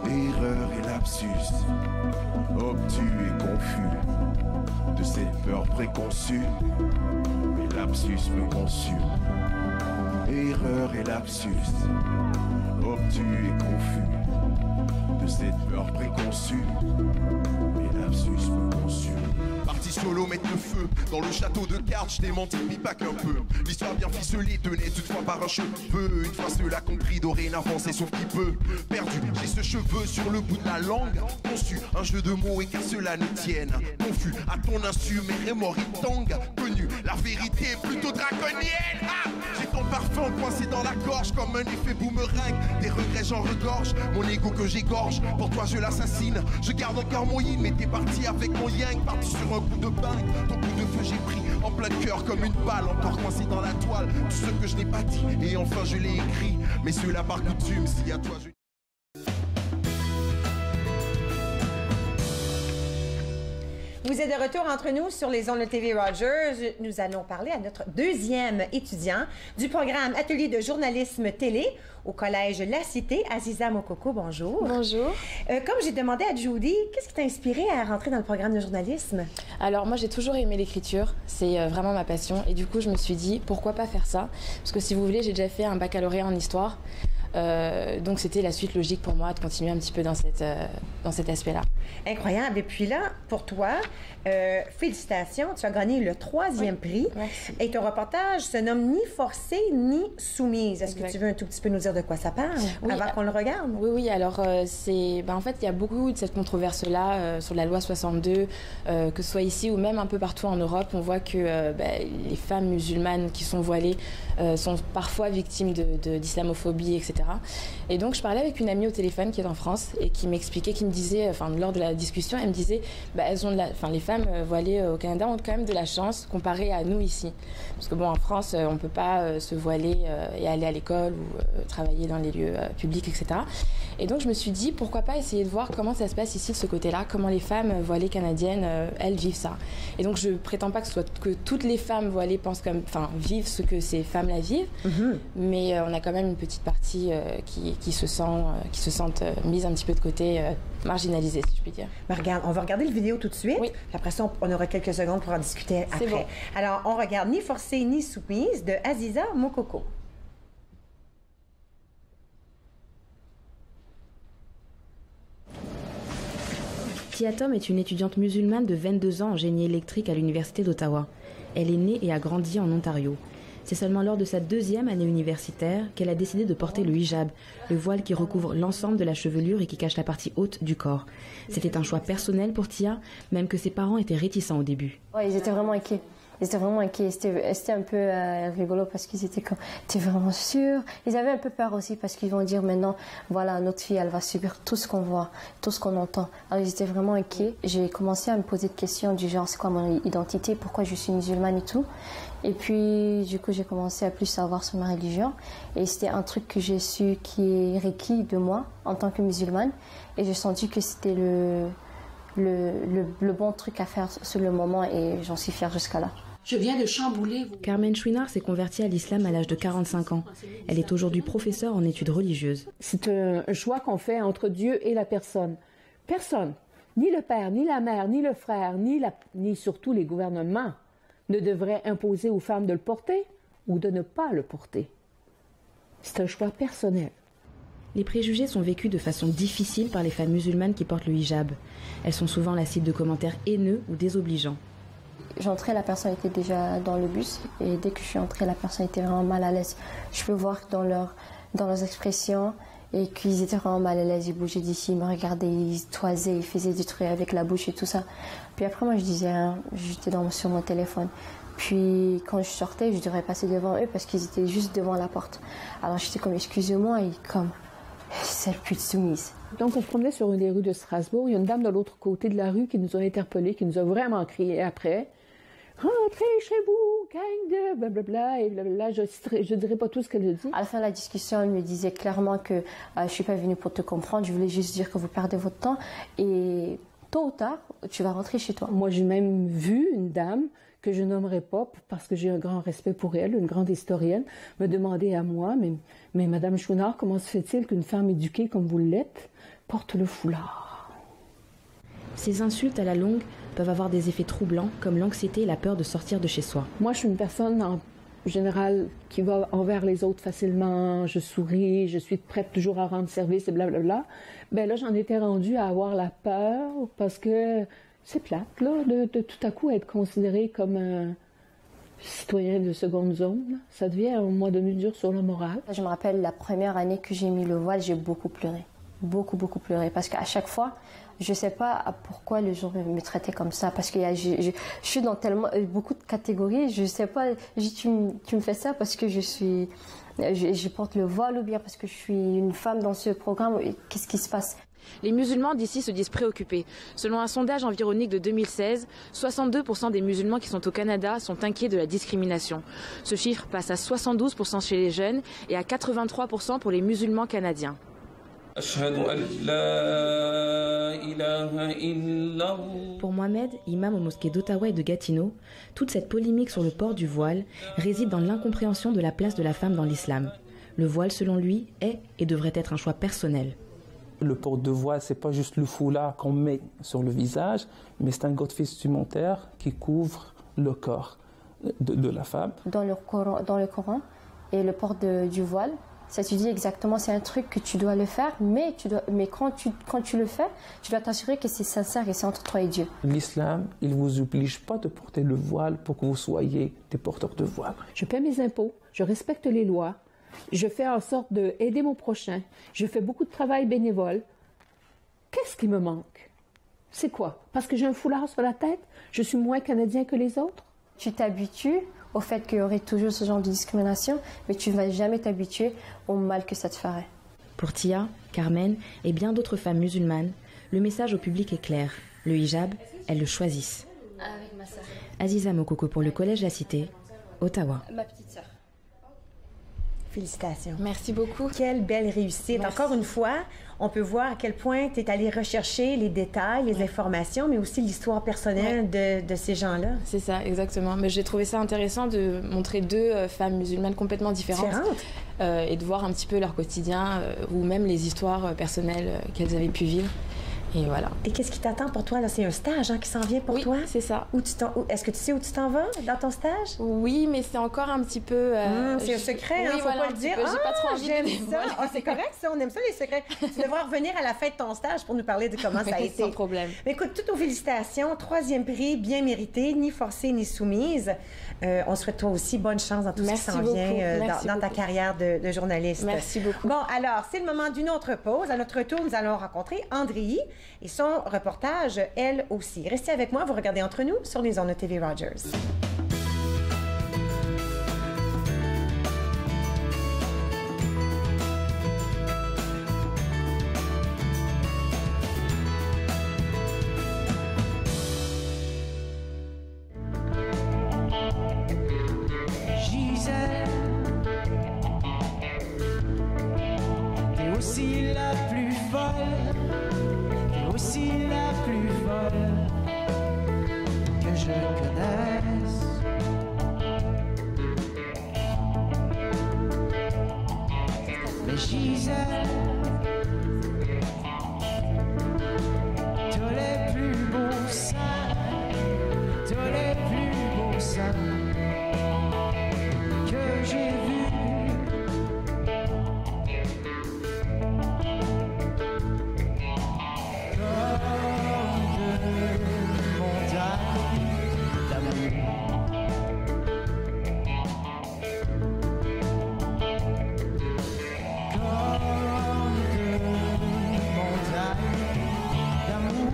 Erreur et lapsus, obtus et confus, de cette peur préconçue, mes lapsus me consument. Erreur et lapsus, obtus et confus, de cette peur préconçue, mes lapsus me consument. Parti solo mettre le feu dans le château de cartes, je t'ai menti, mais pas qu'un peu. L'histoire bien ficelée tenait toutefois par un cheveu. Une fois cela compris, dorénavant c'est sauf qui peut. Perdu, j'ai ce cheveu sur le bout de la langue. Conçu un jeu de mots et qu'à cela nous tienne. Confus à ton insu, mes remords y tanguent. Connu, la vérité est plutôt draconienne. Ah, j'ai ton parfum coincé dans la gorge comme un effet boomerang. Des regrets j'en regorge, mon ego que j'égorge. Pour toi je l'assassine, je garde encore mon yin. Mais t'es parti avec mon yang, parti sur un coup de bague. Ton coup de feu j'ai pris en plein cœur comme une balle. Encore coincé dans la toile, tout ce que je n'ai pas dit. Et enfin je l'ai écrit, mais cela par coutume. Si à toi je...
Vous êtes de retour entre nous sur les ondes de TV Rogers. Nous allons parler à notre deuxième étudiant du programme Atelier de journalisme télé au Collège La Cité, Aziza Mokoko. Bonjour.
Bonjour.
Comme j'ai demandé à Judy, qu'est-ce qui t'a inspiré à rentrer dans le programme de journalisme?
Alors moi, j'ai toujours aimé l'écriture. C'est vraiment ma passion. Et du coup, je me suis dit, pourquoi pas faire ça? Parce que si vous voulez, j'ai déjà fait un baccalauréat en histoire. Donc c'était la suite logique pour moi de continuer un petit peu dans cet aspect-là.
Incroyable. Et puis là, pour toi, félicitations, tu as gagné le 3e prix.
Merci.
Et ton reportage se nomme Ni forcée ni soumise. Est-ce que tu veux un tout petit peu nous dire de quoi ça parle avant qu'on le regarde?
Oui. Alors, en fait, il y a beaucoup de cette controverse-là sur la loi 62, que ce soit ici ou même un peu partout en Europe. On voit que les femmes musulmanes qui sont voilées sont parfois victimes d'islamophobie, etc. Et donc, je parlais avec une amie au téléphone qui est en France et qui m'expliquait, qui me disait, lors de la discussion, elle me disait, les femmes voilées au Canada ont quand même de la chance comparé à nous ici. Parce que en France, on ne peut pas se voiler et aller à l'école ou travailler dans les lieux publics, etc. Et donc, je me suis dit, pourquoi pas essayer de voir comment ça se passe ici de ce côté-là, comment les femmes voilées canadiennes, elles vivent ça. Et donc, je prétends pas que toutes les femmes voilées vivent ce que ces femmes-là vivent, mais on a quand même une petite partie qui se sentent mises un petit peu de côté, marginalisées, si je puis dire.
Mais regarde, on va regarder le vidéo tout de suite. Oui. Puis après ça, on aura quelques secondes pour en discuter après. Bon. Alors, on regarde Ni forcée ni soumise de Aziza Mokoko.
Tia Tom est une étudiante musulmane de 22 ans en génie électrique à l'Université d'Ottawa. Elle est née et a grandi en Ontario. C'est seulement lors de sa 2e année universitaire qu'elle a décidé de porter le hijab, le voile qui recouvre l'ensemble de la chevelure et qui cache la partie haute du corps. C'était un choix personnel pour Tia, même que ses parents étaient réticents au début.
Ouais, ils étaient vraiment inquiets. C'était un peu rigolo parce qu'ils étaient comme, t'es vraiment sûre? Ils avaient un peu peur aussi parce qu'ils vont dire maintenant, voilà, notre fille, elle va subir tout ce qu'on voit, tout ce qu'on entend. Alors ils étaient vraiment inquiets. J'ai commencé à me poser des questions du genre, c'est quoi mon identité? Pourquoi je suis musulmane et tout? Et puis, du coup, j'ai commencé à plus savoir sur ma religion. Et c'était un truc que j'ai su qui est requis de moi en tant que musulmane. Et j'ai senti que c'était le bon truc à faire sur le moment et j'en suis fière jusqu'à là.
Je viens de chambouler.
Carmen Chouinard s'est convertie à l'islam à l'âge de 45 ans. Elle est aujourd'hui professeure en études religieuses.
C'est un choix qu'on fait entre Dieu et la personne. Personne, ni le père, ni la mère, ni le frère, ni surtout les gouvernements ne devraient imposer aux femmes de le porter ou de ne pas le porter. C'est un choix personnel.
Les préjugés sont vécus de façon difficile par les femmes musulmanes qui portent le hijab. Elles sont souvent la cible de commentaires haineux ou désobligeants.
J'entrais, la personne était déjà dans le bus et dès que je suis entrée, la personne était vraiment mal à l'aise. Je peux voir dans leurs expressions et qu'ils étaient vraiment mal à l'aise. Ils bougeaient d'ici, ils me regardaient, ils toisaient, ils faisaient des trucs avec la bouche et tout ça. Puis après, moi, je disais rien, j'étais sur mon téléphone. Puis quand je sortais, je devrais passer devant eux parce qu'ils étaient juste devant la porte. Alors j'étais comme, excusez-moi, et comme, celle plus soumise.
Donc on se promenait sur une des rues de Strasbourg. Il y a une dame de l'autre côté de la rue qui nous a interpellés, qui nous a vraiment crié après. Rentrez chez vous, gang de blablabla, et blablabla. Je dirais pas tout ce qu'elle a dit.
À la fin de la discussion, elle me disait clairement que je suis pas venue pour te comprendre, je voulais juste dire que vous perdez votre temps et tôt ou tard, tu vas rentrer chez toi.
Moi, j'ai même vu une dame que je nommerai pas parce que j'ai un grand respect pour elle, une grande historienne, me demander à moi, mais Madame Chouinard, comment se fait-il qu'une femme éduquée comme vous l'êtes porte le foulard?
Ces insultes à la longue peuvent avoir des effets troublants comme l'anxiété et la peur de sortir de chez soi.
Moi, je suis une personne en général qui va envers les autres facilement, je souris, je suis prête toujours à rendre service et blablabla. Ben là, j'en étais rendue à avoir la peur parce que c'est plate, là, de tout à coup être considérée comme un citoyen de seconde zone. Ça devient un mois de dur sur le moral.
Je me rappelle la première année que j'ai mis le voile, j'ai beaucoup pleuré. Beaucoup pleuré. Parce qu'à chaque fois, je ne sais pas pourquoi les gens me traitaient comme ça. Parce que je suis dans tellement beaucoup de catégories. Je ne sais pas, tu me fais ça parce que je porte le voile ou bien parce que je suis une femme dans ce programme. Qu'est-ce qui se passe?
Les musulmans d'ici se disent préoccupés. Selon un sondage environique de 2016, 62% des musulmans qui sont au Canada sont inquiets de la discrimination. Ce chiffre passe à 72% chez les jeunes et à 83% pour les musulmans canadiens.
Pour Mohamed, imam aux mosquées d'Ottawa et de Gatineau, toute cette polémique sur le port du voile réside dans l'incompréhension de la place de la femme dans l'islam. Le voile, selon lui, est et devrait être un choix personnel.
Le port de voile, c'est pas juste le foulard qu'on met sur le visage, mais c'est un godefroy vestimentaire qui couvre le corps de la femme.
Dans le Coran et le port du voile, Ça te dit exactement, c'est un truc que tu dois le faire, mais quand tu le fais, tu dois t'assurer que c'est sincère et c'est entre toi et Dieu.
L'islam, il ne vous oblige pas de porter le voile pour que vous soyez des porteurs de voile.
Je paie mes impôts, je respecte les lois, je fais en sorte d'aider mon prochain, je fais beaucoup de travail bénévole. Qu'est-ce qui me manque? C'est quoi? Parce que j'ai un foulard sur la tête, je suis moins canadien que les autres?
Tu t'habitues au fait qu'il y aurait toujours ce genre de discrimination, mais tu ne vas jamais t'habituer au mal que ça te ferait.
Pour Tia, Carmen et bien d'autres femmes musulmanes, le message au public est clair. Le hijab, elles le choisissent.
Avec ma sœur.
Aziza Mokoko pour le Collège La Cité, Ottawa.
Ma petite sœur.
Félicitations.
Merci beaucoup.
Quelle belle réussite.
Merci.
Encore une fois, on peut voir à quel point tu es allé rechercher les détails, les informations, mais aussi l'histoire personnelle de ces gens-là.
C'est ça, exactement. Mais j'ai trouvé ça intéressant de montrer deux femmes musulmanes complètement différentes. Et de voir un petit peu leur quotidien ou même les histoires personnelles qu'elles avaient pu vivre. Et voilà.
Et qu'est-ce qui t'attend pour toi? Là, c'est un stage qui s'en vient pour toi?
Oui, c'est ça.
Est-ce que tu sais où tu t'en vas dans ton stage?
Oui, mais c'est encore un petit peu...
c'est un secret,
oui,
faut
voilà,
pas le dire.
J'ai pas trop envie
j'aime
de...
ça. C'est correct, ça. On aime ça, les secrets. Tu devras revenir à la fin de ton stage pour nous parler de comment ça a été.
Sans problème.
Mais écoute, toutes nos félicitations. 3e prix, bien mérité, ni forcée ni soumise. On souhaite toi aussi bonne chance dans tout ce qui s'en vient dans ta carrière de journaliste.
Merci beaucoup.
Bon, alors, c'est le moment d'une autre pause. À notre retour, nous allons rencontrer Andréi et son reportage, elle aussi. Restez avec moi, vous regardez Entre nous sur les ondes de TV Rogers.
Gisèle, t'es aussi la plus folle, t'es aussi la plus folle que je connaisse. Mais Gisèle, t'as les plus beaux seins, t'as les plus beaux seins que j'ai vu. Comme de montagnes d'amour. Comme de montagnes d'amour.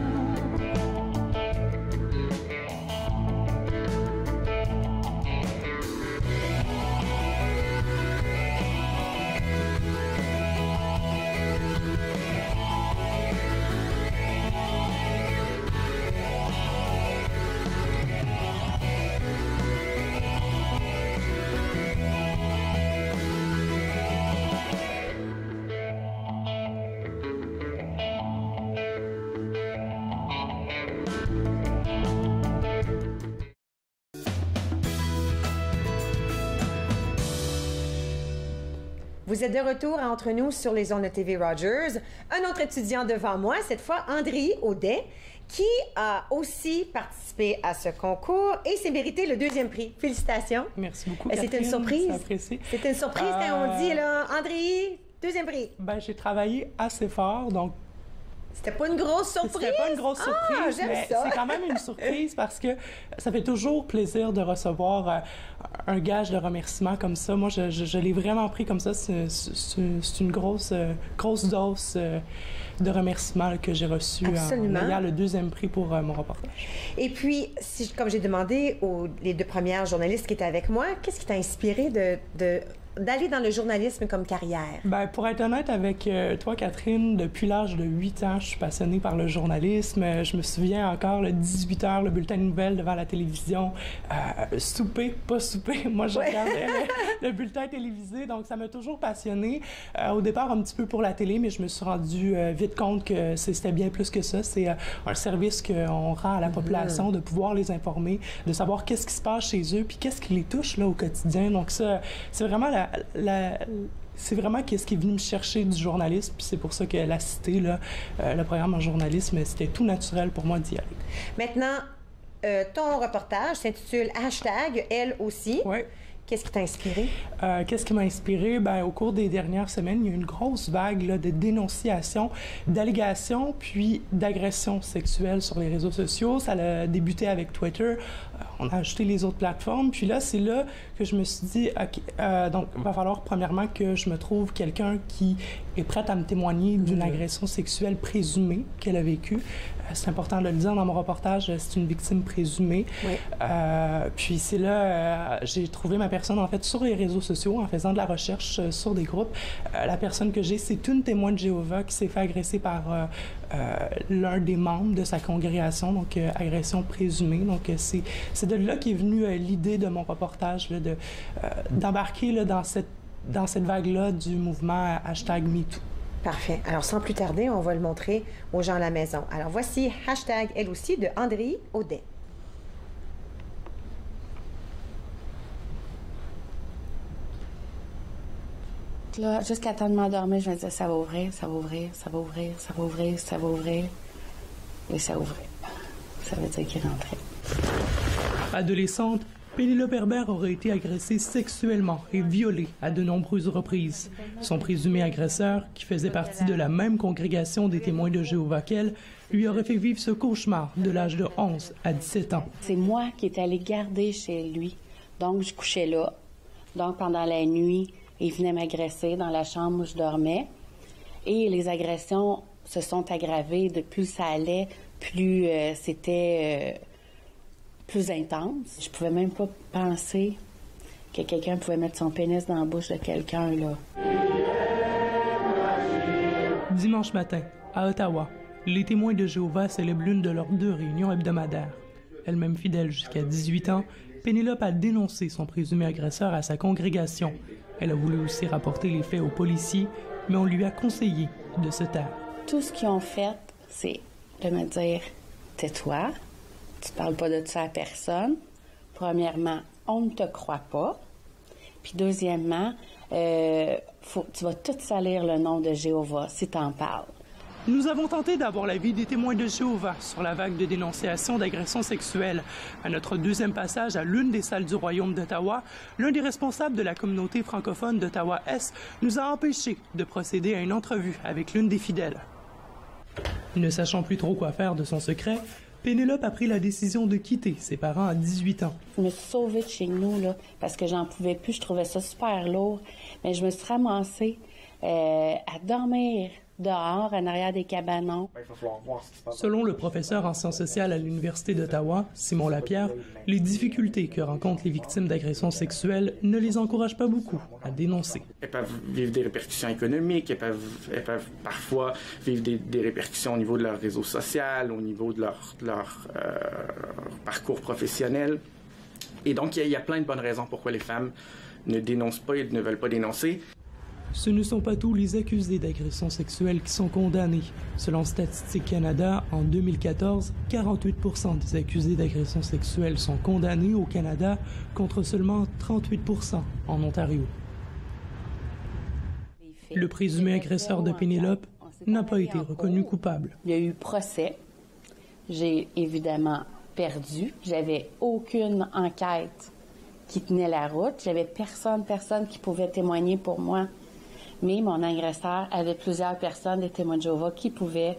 Vous êtes de retour à Entre nous sur les ondes de TV Rogers. Un autre étudiant devant moi, cette fois Andréi Audet, qui a aussi participé à ce concours et s'est mérité le 2e prix. Félicitations.
Merci beaucoup,
C'était une surprise. C'était une surprise quand on dit, là, Andréi, 2e prix.
Ben, j'ai travaillé assez fort, donc
c'était pas une grosse surprise?
C'était pas une grosse surprise, mais
ça.
c'est quand même une surprise parce que ça fait toujours plaisir de recevoir un gage de remerciement comme ça. Moi, je l'ai vraiment pris comme ça. C'est une grosse dose de remerciements que j'ai reçu en ayant le 2e prix pour mon reportage.
Et puis, comme j'ai demandé les 2 premières journalistes qui étaient avec moi, qu'est-ce qui t'a inspiré d'aller dans le journalisme comme carrière?
Ben, pour être honnête avec toi, Catherine, depuis l'âge de 8 ans, je suis passionnée par le journalisme. Je me souviens encore, le 18h, le bulletin de nouvelles devant la télévision. Souper, pas souper. Moi, je regardais le bulletin télévisé, donc ça m'a toujours passionnée. Au départ, un petit peu pour la télé, mais je me suis rendu vite compte que c'était bien plus que ça. C'est un service qu'on rend à la population, de pouvoir les informer, de savoir qu'est-ce qui se passe chez eux, puis qu'est-ce qui les touche là, au quotidien. Donc ça, c'est vraiment c'est vraiment ce qui est venu me chercher du journalisme, puis c'est pour ça que La Cité, là, le programme en journalisme, c'était tout naturel pour moi d'y aller.
Maintenant, ton reportage s'intitule #, elle aussi.
Oui.
Qu'est-ce qui t'a inspiré?
Qu'est-ce qui m'a inspiré? Bien, au cours des dernières semaines, il y a eu une grosse vague là, de dénonciations, d'allégations, puis d'agressions sexuelles sur les réseaux sociaux. Ça a débuté avec Twitter. On a ajouté les autres plateformes. Puis là, c'est là que je me suis dit, OK, donc, il va falloir premièrement que je me trouve quelqu'un qui est prêt à me témoigner d'une agression sexuelle présumée qu'elle a vécue. C'est important de le dire dans mon reportage, c'est une victime présumée. Oui. Puis c'est là, j'ai trouvé ma personne, en fait, sur les réseaux sociaux, en faisant de la recherche sur des groupes. La personne que j'ai, c'est une témoin de Jéhovah qui s'est fait agresser par l'un des membres de sa congrégation, donc agression présumée. Donc c'est de là qu'est venue l'idée de mon reportage, là, d'embarquer là, dans cette vague-là du mouvement #MeToo.
Parfait. Alors, sans plus tarder, on va le montrer aux gens à la maison. Alors, voici # elle aussi de Andréie Audet.
Là, jusqu'à temps de m'endormir, je me disais, ça va ouvrir, ça va ouvrir, ça va ouvrir, ça va ouvrir, ça va ouvrir. Et ça ouvrait. Ça veut dire qu'il rentrait.
Adolescente, Pénélope Herbert aurait été agressée sexuellement et violée à de nombreuses reprises. Son présumé agresseur, qui faisait partie de la même congrégation des témoins de Jéhovah qu'elle, lui aurait fait vivre ce cauchemar de l'âge de 11 à 17 ans.
C'est moi qui étais allée garder chez lui. Donc, je couchais là. Donc, pendant la nuit, il venait m'agresser dans la chambre où je dormais. Et les agressions se sont aggravées. De plus ça allait, plus c'était... plus intense. Je pouvais même pas penser que quelqu'un pouvait mettre son pénis dans la bouche de quelqu'un, là.
Dimanche matin, à Ottawa, les témoins de Jéhovah célèbrent l'une de leurs 2 réunions hebdomadaires. Elle-même fidèle jusqu'à 18 ans, Pénélope a dénoncé son présumé agresseur à sa congrégation. Elle a voulu aussi rapporter les faits aux policiers, mais on lui a conseillé de se taire.
Tout ce qu'ils ont fait, c'est de me dire « tais-toi ». Tu ne parles pas de ça à personne. Premièrement, on ne te croit pas. Puis deuxièmement, tu vas tout salir le nom de Jéhovah si tu en parles.
Nous avons tenté d'avoir l'avis des témoins de Jéhovah sur la vague de dénonciations d'agressions sexuelles. À notre 2e passage à l'une des salles du Royaume d'Ottawa, l'un des responsables de la communauté francophone d'Ottawa-Est nous a empêchés de procéder à une entrevue avec l'une des fidèles. Ne sachant plus trop quoi faire de son secret, Pénélope a pris la décision de quitter ses parents à 18 ans.
Je me suis sauvée de chez nous, là, parce que j'en pouvais plus. Je trouvais ça super lourd. Mais je me suis ramassée à dormir dehors, en arrière des cabanons.
Selon le professeur en sciences sociales à l'Université d'Ottawa, Simon Lapierre, les difficultés que rencontrent les victimes d'agressions sexuelles ne les encouragent pas beaucoup à dénoncer.
Elles peuvent vivre des répercussions économiques, elles peuvent parfois vivre des répercussions au niveau de leur réseau social, au niveau de leur parcours professionnel. Et donc, il y a plein de bonnes raisons pourquoi les femmes ne dénoncent pas et ne veulent pas dénoncer.
Ce ne sont pas tous les accusés d'agressions sexuelles qui sont condamnés. Selon Statistique Canada, en 2014, 48% des accusés d'agressions sexuelles sont condamnés au Canada, contre seulement 38% en Ontario. Le présumé agresseur de Pénélope n'a pas été reconnu coupable.
Il y a eu procès. J'ai évidemment perdu. J'avais aucune enquête qui tenait la route. J'avais personne qui pouvait témoigner pour moi. Mais mon agresseur avait plusieurs personnes, des témoins de Jéhovah, qui pouvaient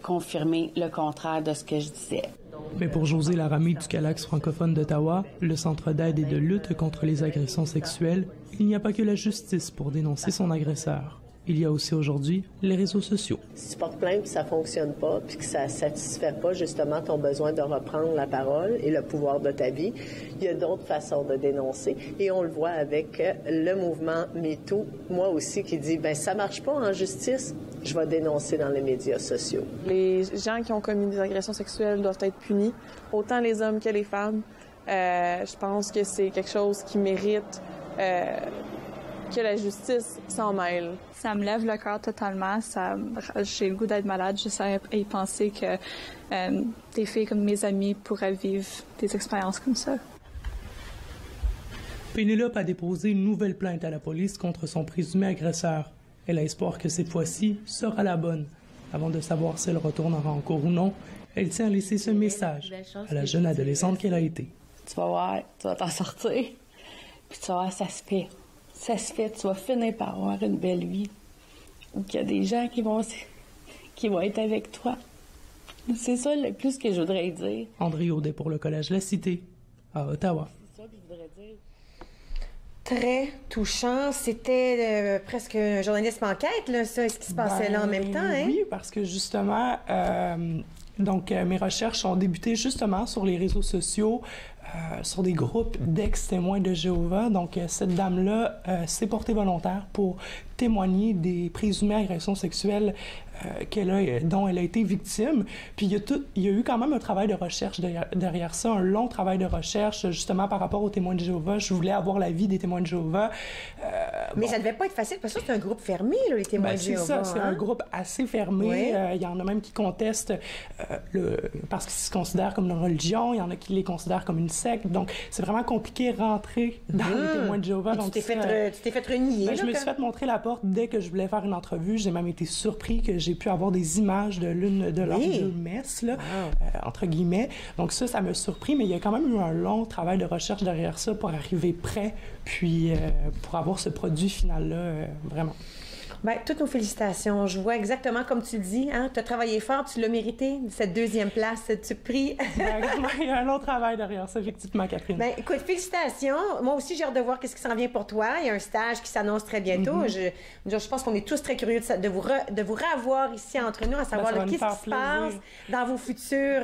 confirmer le contraire de ce que je disais.
Mais pour José Laramie du Calax francophone d'Ottawa, le Centre d'aide et de lutte contre les agressions sexuelles, il n'y a pas que la justice pour dénoncer son agresseur. Il y a aussi aujourd'hui les réseaux sociaux.
Si tu portes plainte et ça ne fonctionne pas, puis que ça ne satisfait pas justement ton besoin de reprendre la parole et le pouvoir de ta vie, il y a d'autres façons de dénoncer. Et on le voit avec le mouvement MeToo, moi aussi, qui dit, bien, ça ne marche pas en justice, je vais dénoncer dans les médias sociaux.
Les gens qui ont commis des agressions sexuelles doivent être punis, autant les hommes que les femmes. Je pense que c'est quelque chose qui mérite que la justice s'en mêle.
Ça me lève le cœur totalement. J'ai le goût d'être malade juste à y penser que des filles comme mes amies pourraient vivre des expériences comme ça.
Pénélope a déposé une nouvelle plainte à la police contre son présumé agresseur. Elle a espoir que cette fois-ci sera la bonne. Avant de savoir si elle retournera en cours ou non, elle tient à laisser ce message à la jeune adolescente qu'elle a été.
Tu vas voir, tu vas t'en sortir.
Puis tu vas voir, ça se fait. Ça se fait, tu vas finir par avoir une belle vie. Ou qu'il y a des gens qui vont être avec toi. C'est ça le plus que je voudrais dire.
André Audet pour le Collège La Cité, à Ottawa.
C'est ça que je voudrais dire.
Très touchant. C'était presque un journalisme enquête, là, ça, ce qui se passait là en même temps. Hein?
Oui, parce que justement, mes recherches ont débuté justement sur les réseaux sociaux, sur des groupes d'ex-témoins de Jéhovah. Donc, cette dame-là s'est portée volontaire pour témoigner des présumées agressions sexuelles dont elle a été victime. Puis il y a eu quand même un travail de recherche derrière ça, un long travail de recherche, justement par rapport aux témoins de Jéhovah. Je voulais avoir l'avis des témoins de Jéhovah.
Mais ça devait pas être facile, parce que c'est un groupe fermé, là, les témoins de Jéhovah.
C'est ça, c'est un groupe assez fermé. Il y en a même qui contestent parce qu'ils se considèrent comme une religion, il y en a qui les considèrent comme une secte. Donc, c'est vraiment compliqué de rentrer dans les témoins de Jéhovah. Donc,
tu t'es fait renier.
Je me suis fait montrer la porte dès que je voulais faire une entrevue. J'ai même été surpris que j'ai pu avoir des images de l'une de leurs deux messes, là, entre guillemets. Donc ça m'a surpris, mais il y a quand même eu un long travail de recherche derrière ça pour arriver prêt, puis pour avoir ce produit final-là, vraiment.
Bien, toutes nos félicitations. Je vois exactement comme tu le dis. Hein? Tu as travaillé fort, tu l'as mérité, cette deuxième place, ce prix.
Il y a un long travail derrière ça, effectivement, Catherine.
Bien, écoute, félicitations. Moi aussi, j'ai hâte de voir qu'est-ce qui s'en vient pour toi. Il y a un stage qui s'annonce très bientôt. Je pense qu'on est tous très curieux de vous revoir ici entre nous, à savoir qu'est-ce qui se passe dans vos futurs...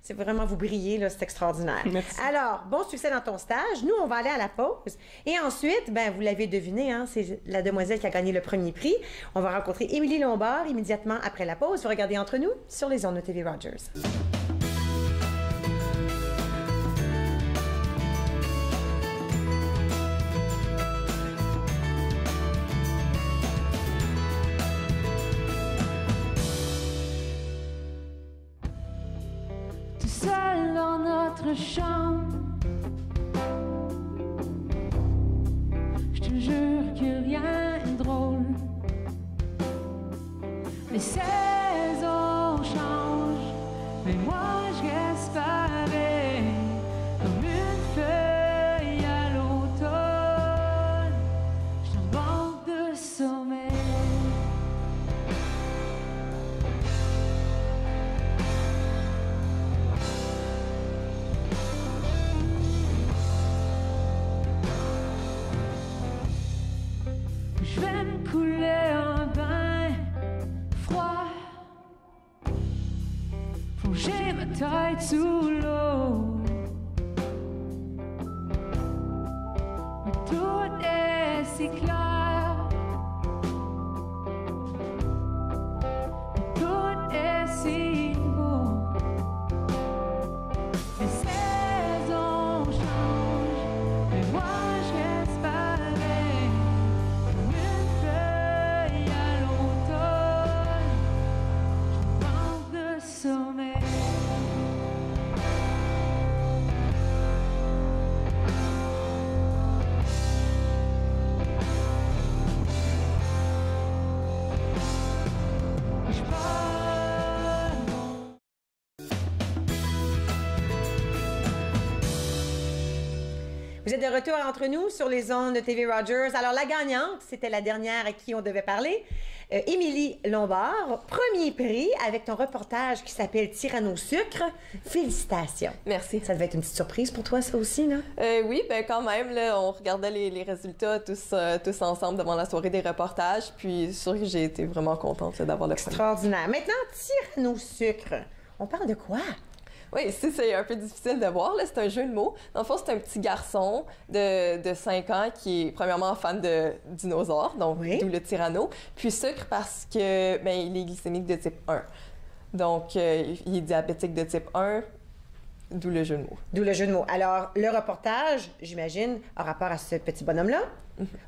C'est vraiment, vous brillez, là, c'est extraordinaire.
Merci.
Alors, bon succès dans ton stage. Nous, on va aller à la pause. Et ensuite, ben, vous l'avez deviné, hein, c'est la demoiselle qui a gagné le premier prix. On va rencontrer Émilie Lombard immédiatement après la pause. Vous regardez Entre nous sur les ondes de TV Rogers.
Seul dans notre chambre, je te jure que rien n'est drôle. Les saisons changent, mais moi je reste pareil, comme une feuille à l'automne. Je te manque de sommeil. Je vais me couler un bain froid, plonger ma tête sous l'eau. Mais tout est si clair, tout est si beau. Les saisons changent, mais moi je reste pareil. Sommeil.
Vous êtes de retour entre nous sur les ondes de TV Rogers. Alors, la gagnante, c'était la dernière à qui on devait parler, Émilie Lombard. Premier prix avec ton reportage qui s'appelle Tyranno sucre. Félicitations.
Merci.
Ça devait être une petite surprise pour toi, ça aussi, là?
Oui, ben quand même. Là, on regardait les résultats tous ensemble devant la soirée des reportages. Puis, sûr que j'ai été vraiment contente d'avoir le premier.
Extraordinaire. Maintenant, Tyranno sucre. On parle de quoi?
Oui, ici, c'est un peu difficile de voir. C'est un jeu de mots. Dans le fond, c'est un petit garçon de 5 ans qui est premièrement fan de dinosaures, donc d'où le Tyranno. Puis sucre parce que il est glycémique de type 1. Donc, il est diabétique de type 1, d'où le jeu de mots.
D'où le jeu de mots. Alors, le reportage, j'imagine, a rapport à ce petit bonhomme-là?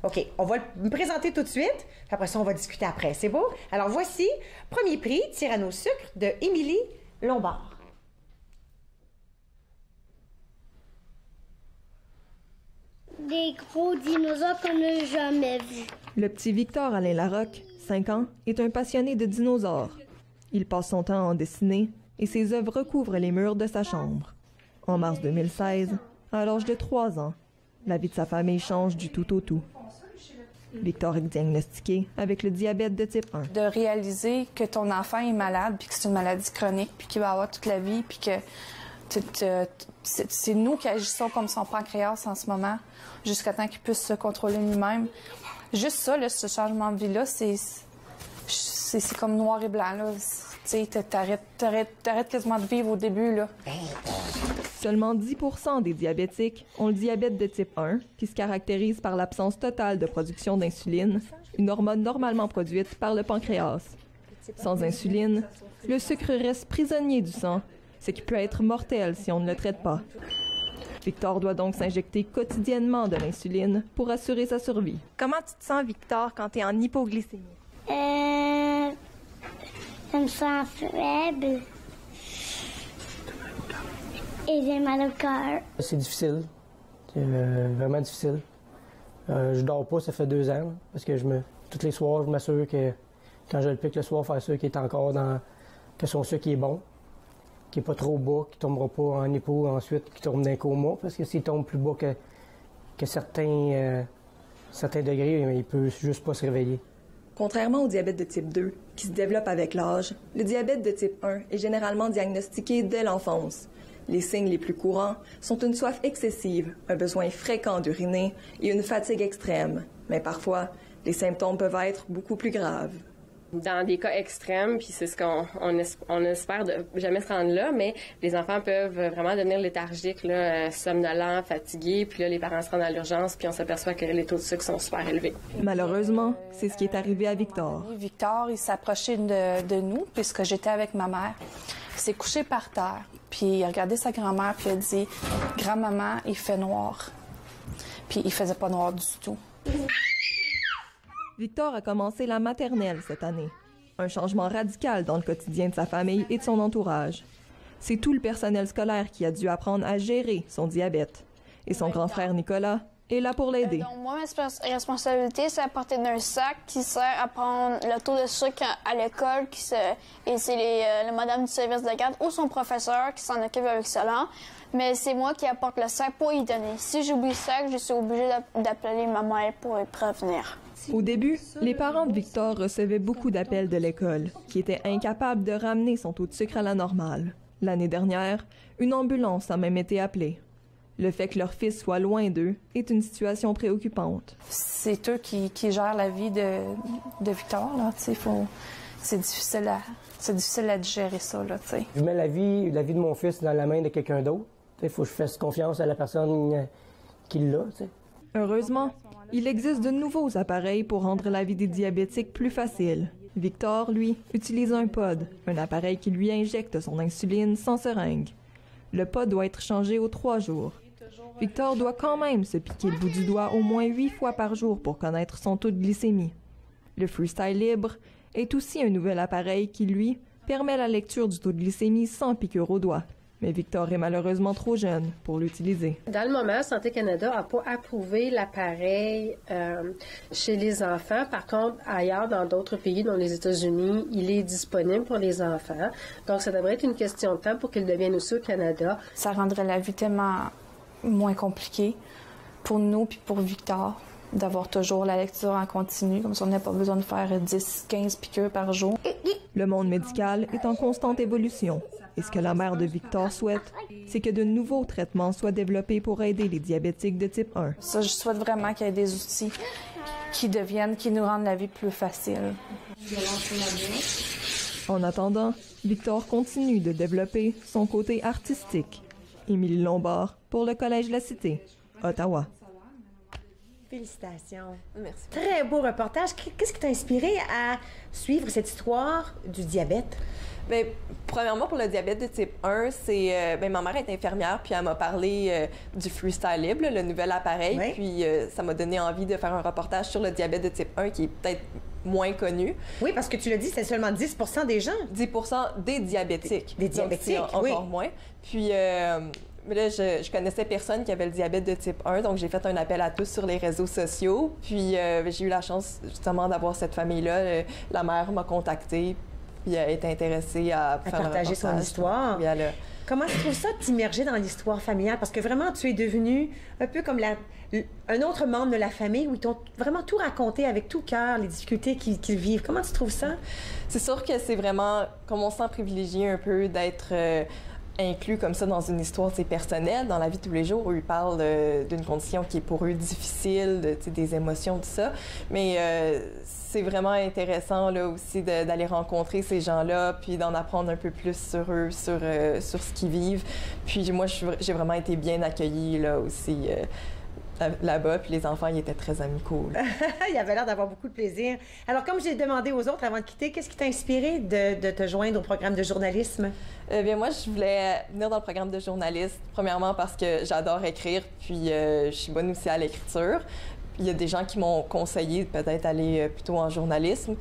OK, on va le présenter tout de suite, puis après ça, on va discuter après. C'est beau? Alors, voici, premier prix, Tyranno sucre de Émilie Lombard.
Des gros dinosaures qu'on n'a jamais vus.
Le petit Victor Alain Larocque, 5 ans, est un passionné de dinosaures. Il passe son temps en dessinée et ses œuvres recouvrent les murs de sa chambre. En mars 2016, à l'âge de 3 ans, La vie de sa famille change du tout au tout. Victor est diagnostiqué avec le diabète de type 1.
De réaliser que ton enfant est malade, puis que c'est une maladie chronique, puis qu'il va avoir toute la vie, puis que c'est nous qui agissons comme son pancréas en ce moment, jusqu'à temps qu'il puisse se contrôler lui-même. Juste ça, là, ce changement de vie-là, c'est comme noir et blanc. Là. T'arrêtes quasiment de vivre au début. Là.
Seulement 10% des diabétiques ont le diabète de type 1, qui se caractérise par l'absence totale de production d'insuline, une hormone normalement produite par le pancréas. Sans insuline, le sucre reste prisonnier du sang, ce qui peut être mortel si on ne le traite pas. Victor doit donc s'injecter quotidiennement de l'insuline pour assurer sa survie. Comment tu te sens, Victor, quand tu es en hypoglycémie?
Je me sens faible. Et j'ai mal au cœur.
C'est difficile. C'est vraiment difficile. Je dors pas, ça fait 2 ans. Parce que tous les soirs, je m'assure que quand je le pique le soir, faire sûr qu'il est encore dans. Que son sucre est bon, qu'il n'est pas trop bas, qu'il ne tombera pas en hypo ensuite, qu'il tombe dans un coma. Parce que s'il tombe plus bas que certains degrés, il peut juste pas se réveiller.
Contrairement au diabète de type 2, qui se développe avec l'âge, le diabète de type 1 est généralement diagnostiqué dès l'enfance. Les signes les plus courants sont une soif excessive, un besoin fréquent d'uriner et une fatigue extrême. Mais parfois, les symptômes peuvent être beaucoup plus graves.
Dans des cas extrêmes, puis c'est ce qu'on espère de jamais se rendre là, mais les enfants peuvent vraiment devenir léthargiques, là, somnolents, fatigués, puis là, les parents se rendent à l'urgence, puis on s'aperçoit que les taux de sucre sont super élevés.
Malheureusement, c'est ce qui est arrivé à Victor.
Victor, il s'approchait de nous, puisque j'étais avec ma mère. Il s'est couché par terre, puis il a regardé sa grand-mère, puis il a dit « Grand-maman, il fait noir. » Puis il faisait pas noir du tout.
Victor a commencé la maternelle cette année. Un changement radical dans le quotidien de sa famille et de son entourage. C'est tout le personnel scolaire qui a dû apprendre à gérer son diabète. Et son grand frère Nicolas est là pour l'aider.
Donc moi, ma responsabilité, c'est apporter d'un sac qui sert à prendre le taux de sucre à l'école, et c'est le madame du service de garde ou son professeur qui s'en occupe avec cela. Mais c'est moi qui apporte le sac pour y donner. Si j'oublie le sac, je suis obligée d'appeler ma mère pour y prévenir.
Au début, les parents de Victor recevaient beaucoup d'appels de l'école, qui étaient incapables de ramener son taux de sucre à la normale. L'année dernière, une ambulance a même été appelée. Le fait que leur fils soit loin d'eux est une situation préoccupante.
C'est eux qui gèrent la vie de Victor, là, tu sais, c'est difficile à digérer ça, là, tu sais.
Je mets la vie de mon fils dans la main de quelqu'un d'autre. Il faut que je fasse confiance à la personne qui l'a, tu sais.
Heureusement, il existe de nouveaux appareils pour rendre la vie des diabétiques plus facile. Victor, lui, utilise un pod, un appareil qui lui injecte son insuline sans seringue. Le pod doit être changé aux 3 jours. Victor doit quand même se piquer le bout du doigt au moins 8 fois par jour pour connaître son taux de glycémie. Le Freestyle Libre est aussi un nouvel appareil qui, lui, permet la lecture du taux de glycémie sans piqûre au doigt. Mais Victor est malheureusement trop jeune pour l'utiliser.
Dans le moment, Santé Canada n'a pas approuvé l'appareil chez les enfants. Par contre, ailleurs, dans d'autres pays, dont les États-Unis, il est disponible pour les enfants. Donc, ça devrait être une question de temps pour qu'il devienne aussi au Canada.
Ça rendrait la vie tellement moins compliquée pour nous puis pour Victor d'avoir toujours la lecture en continu, comme si on n'a pas besoin de faire 10-15 piqûres par jour.
Le monde médical est en constante évolution. Et ce que la mère de Victor souhaite, c'est que de nouveaux traitements soient développés pour aider les diabétiques de type 1.
Ça, je souhaite vraiment qu'il y ait des outils qui nous rendent la vie plus facile.
En attendant, Victor continue de développer son côté artistique. Émilie Lombard pour le Collège La Cité, Ottawa.
Félicitations.
Merci.
Très beau reportage. Qu'est-ce qui t'a inspiré à suivre cette histoire du diabète?
Bien, premièrement, pour le diabète de type 1, c'est ma mère est infirmière, puis elle m'a parlé du Freestyle Libre, le nouvel appareil, oui. Puis ça m'a donné envie de faire un reportage sur le diabète de type 1 qui est peut-être moins connu.
Oui, parce que tu l'as dit, c'est seulement 10 des gens.
10 des diabétiques.
Des diabétiques,
donc, encore moins. Puis... mais là, je connaissais personne qui avait le diabète de type 1, donc j'ai fait un appel à tous sur les réseaux sociaux. Puis j'ai eu la chance, justement, d'avoir cette famille-là. La mère m'a contactée. puis elle est intéressée à
partager son histoire.
Puis elle a...
Comment tu trouves ça de t'immerger dans l'histoire familiale? Parce que vraiment, tu es devenu un peu comme un autre membre de la famille où ils t'ont vraiment tout raconté avec tout cœur, les difficultés qu'ils vivent. Comment tu trouves ça?
C'est sûr que c'est vraiment, comme on se sent privilégié un peu d'être inclus comme ça dans une histoire personnelle, dans la vie de tous les jours, où ils parlent d'une condition qui est pour eux difficile, des émotions, tout ça. Mais c'est vraiment intéressant là, aussi d'aller rencontrer ces gens-là, puis d'en apprendre un peu plus sur eux, sur ce qu'ils vivent. Puis moi, j'ai vraiment été bien accueillie là aussi. Là-bas, puis les enfants, ils étaient très amicaux.
Il avait l'air d'avoir beaucoup de plaisir. Alors, comme j'ai demandé aux autres avant de quitter, qu'est-ce qui t'a inspiré de te joindre au programme de journalisme?
Bien, moi, je voulais venir dans le programme de journaliste, premièrement parce que j'adore écrire, puis je suis bonne aussi à l'écriture. Il y a des gens qui m'ont conseillé peut-être aller plutôt en journalisme.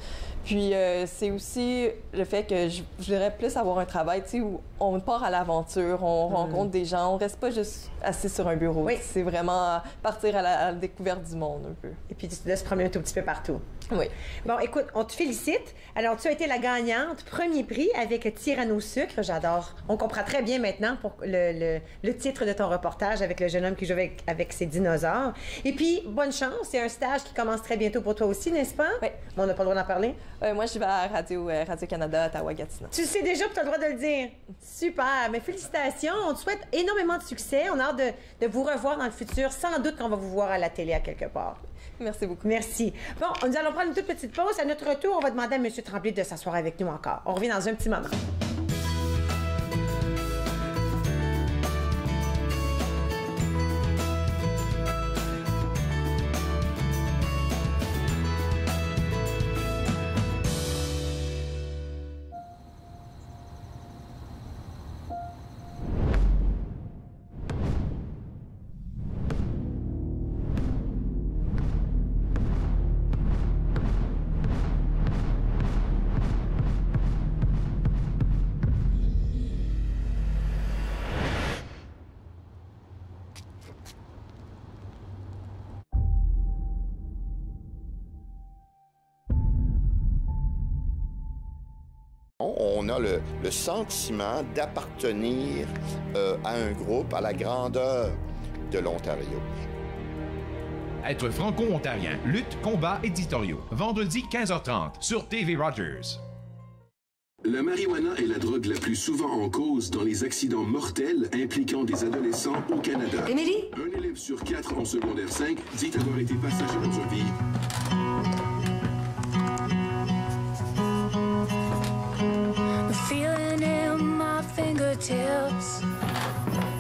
Puis c'est aussi le fait que je voudrais plus avoir un travail, tu sais, où on part à l'aventure, on rencontre des gens, on reste pas juste assis sur un bureau. Oui. C'est vraiment partir à la découverte du monde un peu.
Et puis de se promener un tout petit peu partout.
Oui.
Bon, écoute, on te félicite. Alors, tu as été la gagnante, premier prix avec Tyranno Sucre. J'adore. On comprend très bien maintenant pour le titre de ton reportage avec le jeune homme qui joue avec ses dinosaures. Et puis, bonne chance. C'est un stage qui commence très bientôt pour toi aussi, n'est-ce pas?
Oui.
Bon, on n'a pas le droit d'en parler?
Moi, je vais à Radio-Canada, Ottawa-Gatineau.
Tu le sais déjà, puis tu as le droit de le dire. Super. Mais félicitations. On te souhaite énormément de succès. On a hâte de vous revoir dans le futur. Sans doute qu'on va vous voir à la télé à quelque part.
Merci beaucoup.
Merci. Bon, nous allons prendre une toute petite pause. À notre retour, on va demander à M. Tremblay de s'asseoir avec nous encore. On revient dans un petit moment.
On a le sentiment d'appartenir à un groupe à la grandeur de l'Ontario.
Être franco-ontarien, lutte, combat éditoriaux. Vendredi 15h30 sur TV Rogers.
La marijuana est la drogue la plus souvent en cause dans les accidents mortels impliquant des adolescents au Canada.
Émilie?
Un élève sur 4 en secondaire 5 dit avoir été passager dans une vie.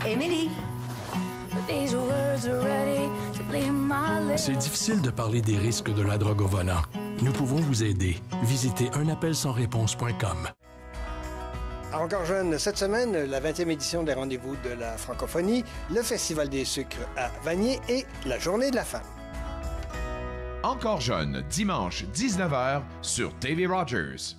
Émilie?
C'est difficile de parler des risques de la drogue au volant. Nous pouvons vous aider. Visitez unappelsansréponse.com.
Encore jeune, cette semaine, la 20e édition des Rendez-vous de la francophonie, le Festival des sucres à Vanier et la Journée de la femme.
Encore jeune, dimanche 19h sur TV Rogers.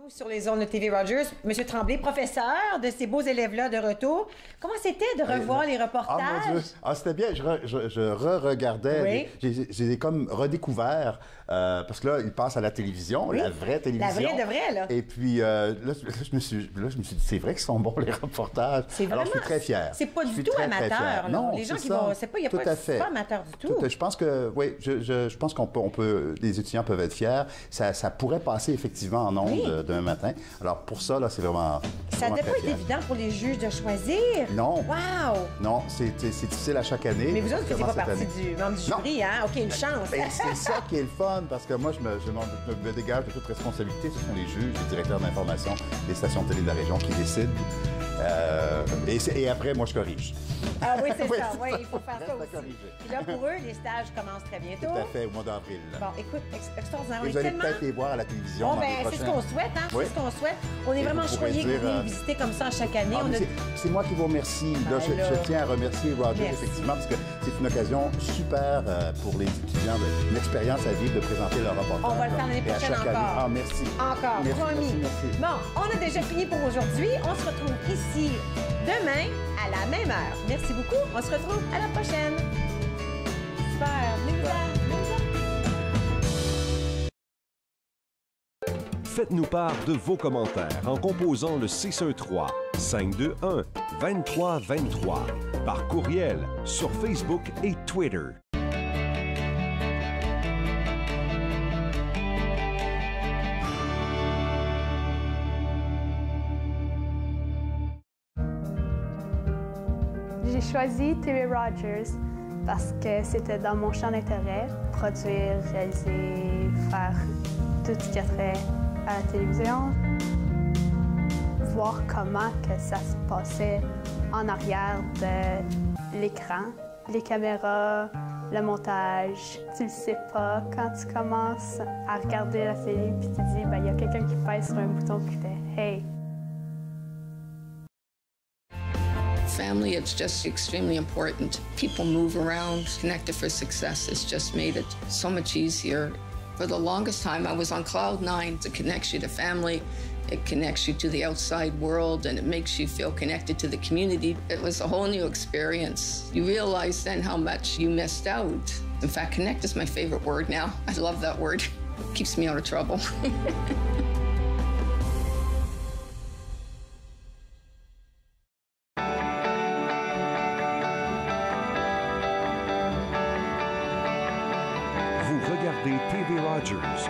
Sur les ondes de TV Rogers, M. Tremblay, professeur de ces beaux élèves-là de retour. Comment c'était de revoir les reportages?
Ah, mon Dieu. Ah, c'était bien. Je re-regardais.
Oui.
J'ai comme redécouvert, parce que là, ils passent à la télévision,
oui.
la vraie télévision.
La vraie de vraie, là.
Et puis, là, je me suis dit, c'est vrai qu'ils sont bons, les reportages.
C'est vraiment...
Alors, je suis très fier.
C'est pas du tout amateur.
Non,
les gens qui vont... C'est pas, il y a pas, c'est pas amateur du tout.
Je pense que, oui, je pense qu'on peut, les étudiants peuvent être fiers. Ça pourrait passer effectivement en ondes d'un matin. Alors, pour ça, là, c'est vraiment...
Ça ne doit pas être évident pour les juges de choisir.
Non.
Wow!
Non, c'est difficile à chaque année.
Mais vous autres, vous ne faisiez pas partie du membre du jury, hein? OK, une chance.
C'est ça qui est le fun, parce que moi, je me dégage de toute responsabilité. Ce sont les juges, les directeurs d'information, les stations de télé de la région qui décident. Et après, moi, je corrige.
Ah oui, c'est ça. Oui, il faut faire ça aussi. Puis là, pour eux, les stages commencent très bientôt.
Tout à fait, au mois d'avril.
Bon, écoute, extraordinaire.
Vous allez peut-être les voir à la télévision.
Bon, ben, c'est ce qu'on souhaite, hein?
Oui.
C'est ce qu'on souhaite. On est vraiment choyés que vous venez visiter comme ça chaque année.
C'est moi qui vous remercie. Là, je tiens à remercier Roger, effectivement, parce que c'est une occasion super pour les étudiants, une expérience à vivre de présenter leur reportage.
On va le faire l'année prochaine encore.
Ah, merci.
Encore,
merci,
promis.
merci.
Bon, on a déjà fini pour aujourd'hui. On se retrouve ici demain à la même heure. Merci beaucoup. On se retrouve à la prochaine. Super.
Faites-nous part de vos commentaires en composant le 613-521-2323 par courriel sur Facebook et Twitter.
J'ai choisi TV Rogers parce que c'était dans mon champ d'intérêt, produire, réaliser, faire tout ce qui a trait à la télévision, voir comment que ça se passait en arrière de l'écran, les caméras, le montage. Tu le sais pas quand tu commences à regarder la télé puis tu dis, ben, il y a quelqu'un qui pèse sur un bouton qui fait « Hey ».
Family, it's just extremely important. People move around, connected for success. It's just made it so much easier. For the longest time, I was on cloud nine. It connects you to family, it connects you to the outside world, and it makes you feel connected to the community. It was a whole new experience. You realize then how much you missed out. In fact, connect is my favorite word now. I love that word. It keeps me out of trouble.
Vous regardez TV Rogers.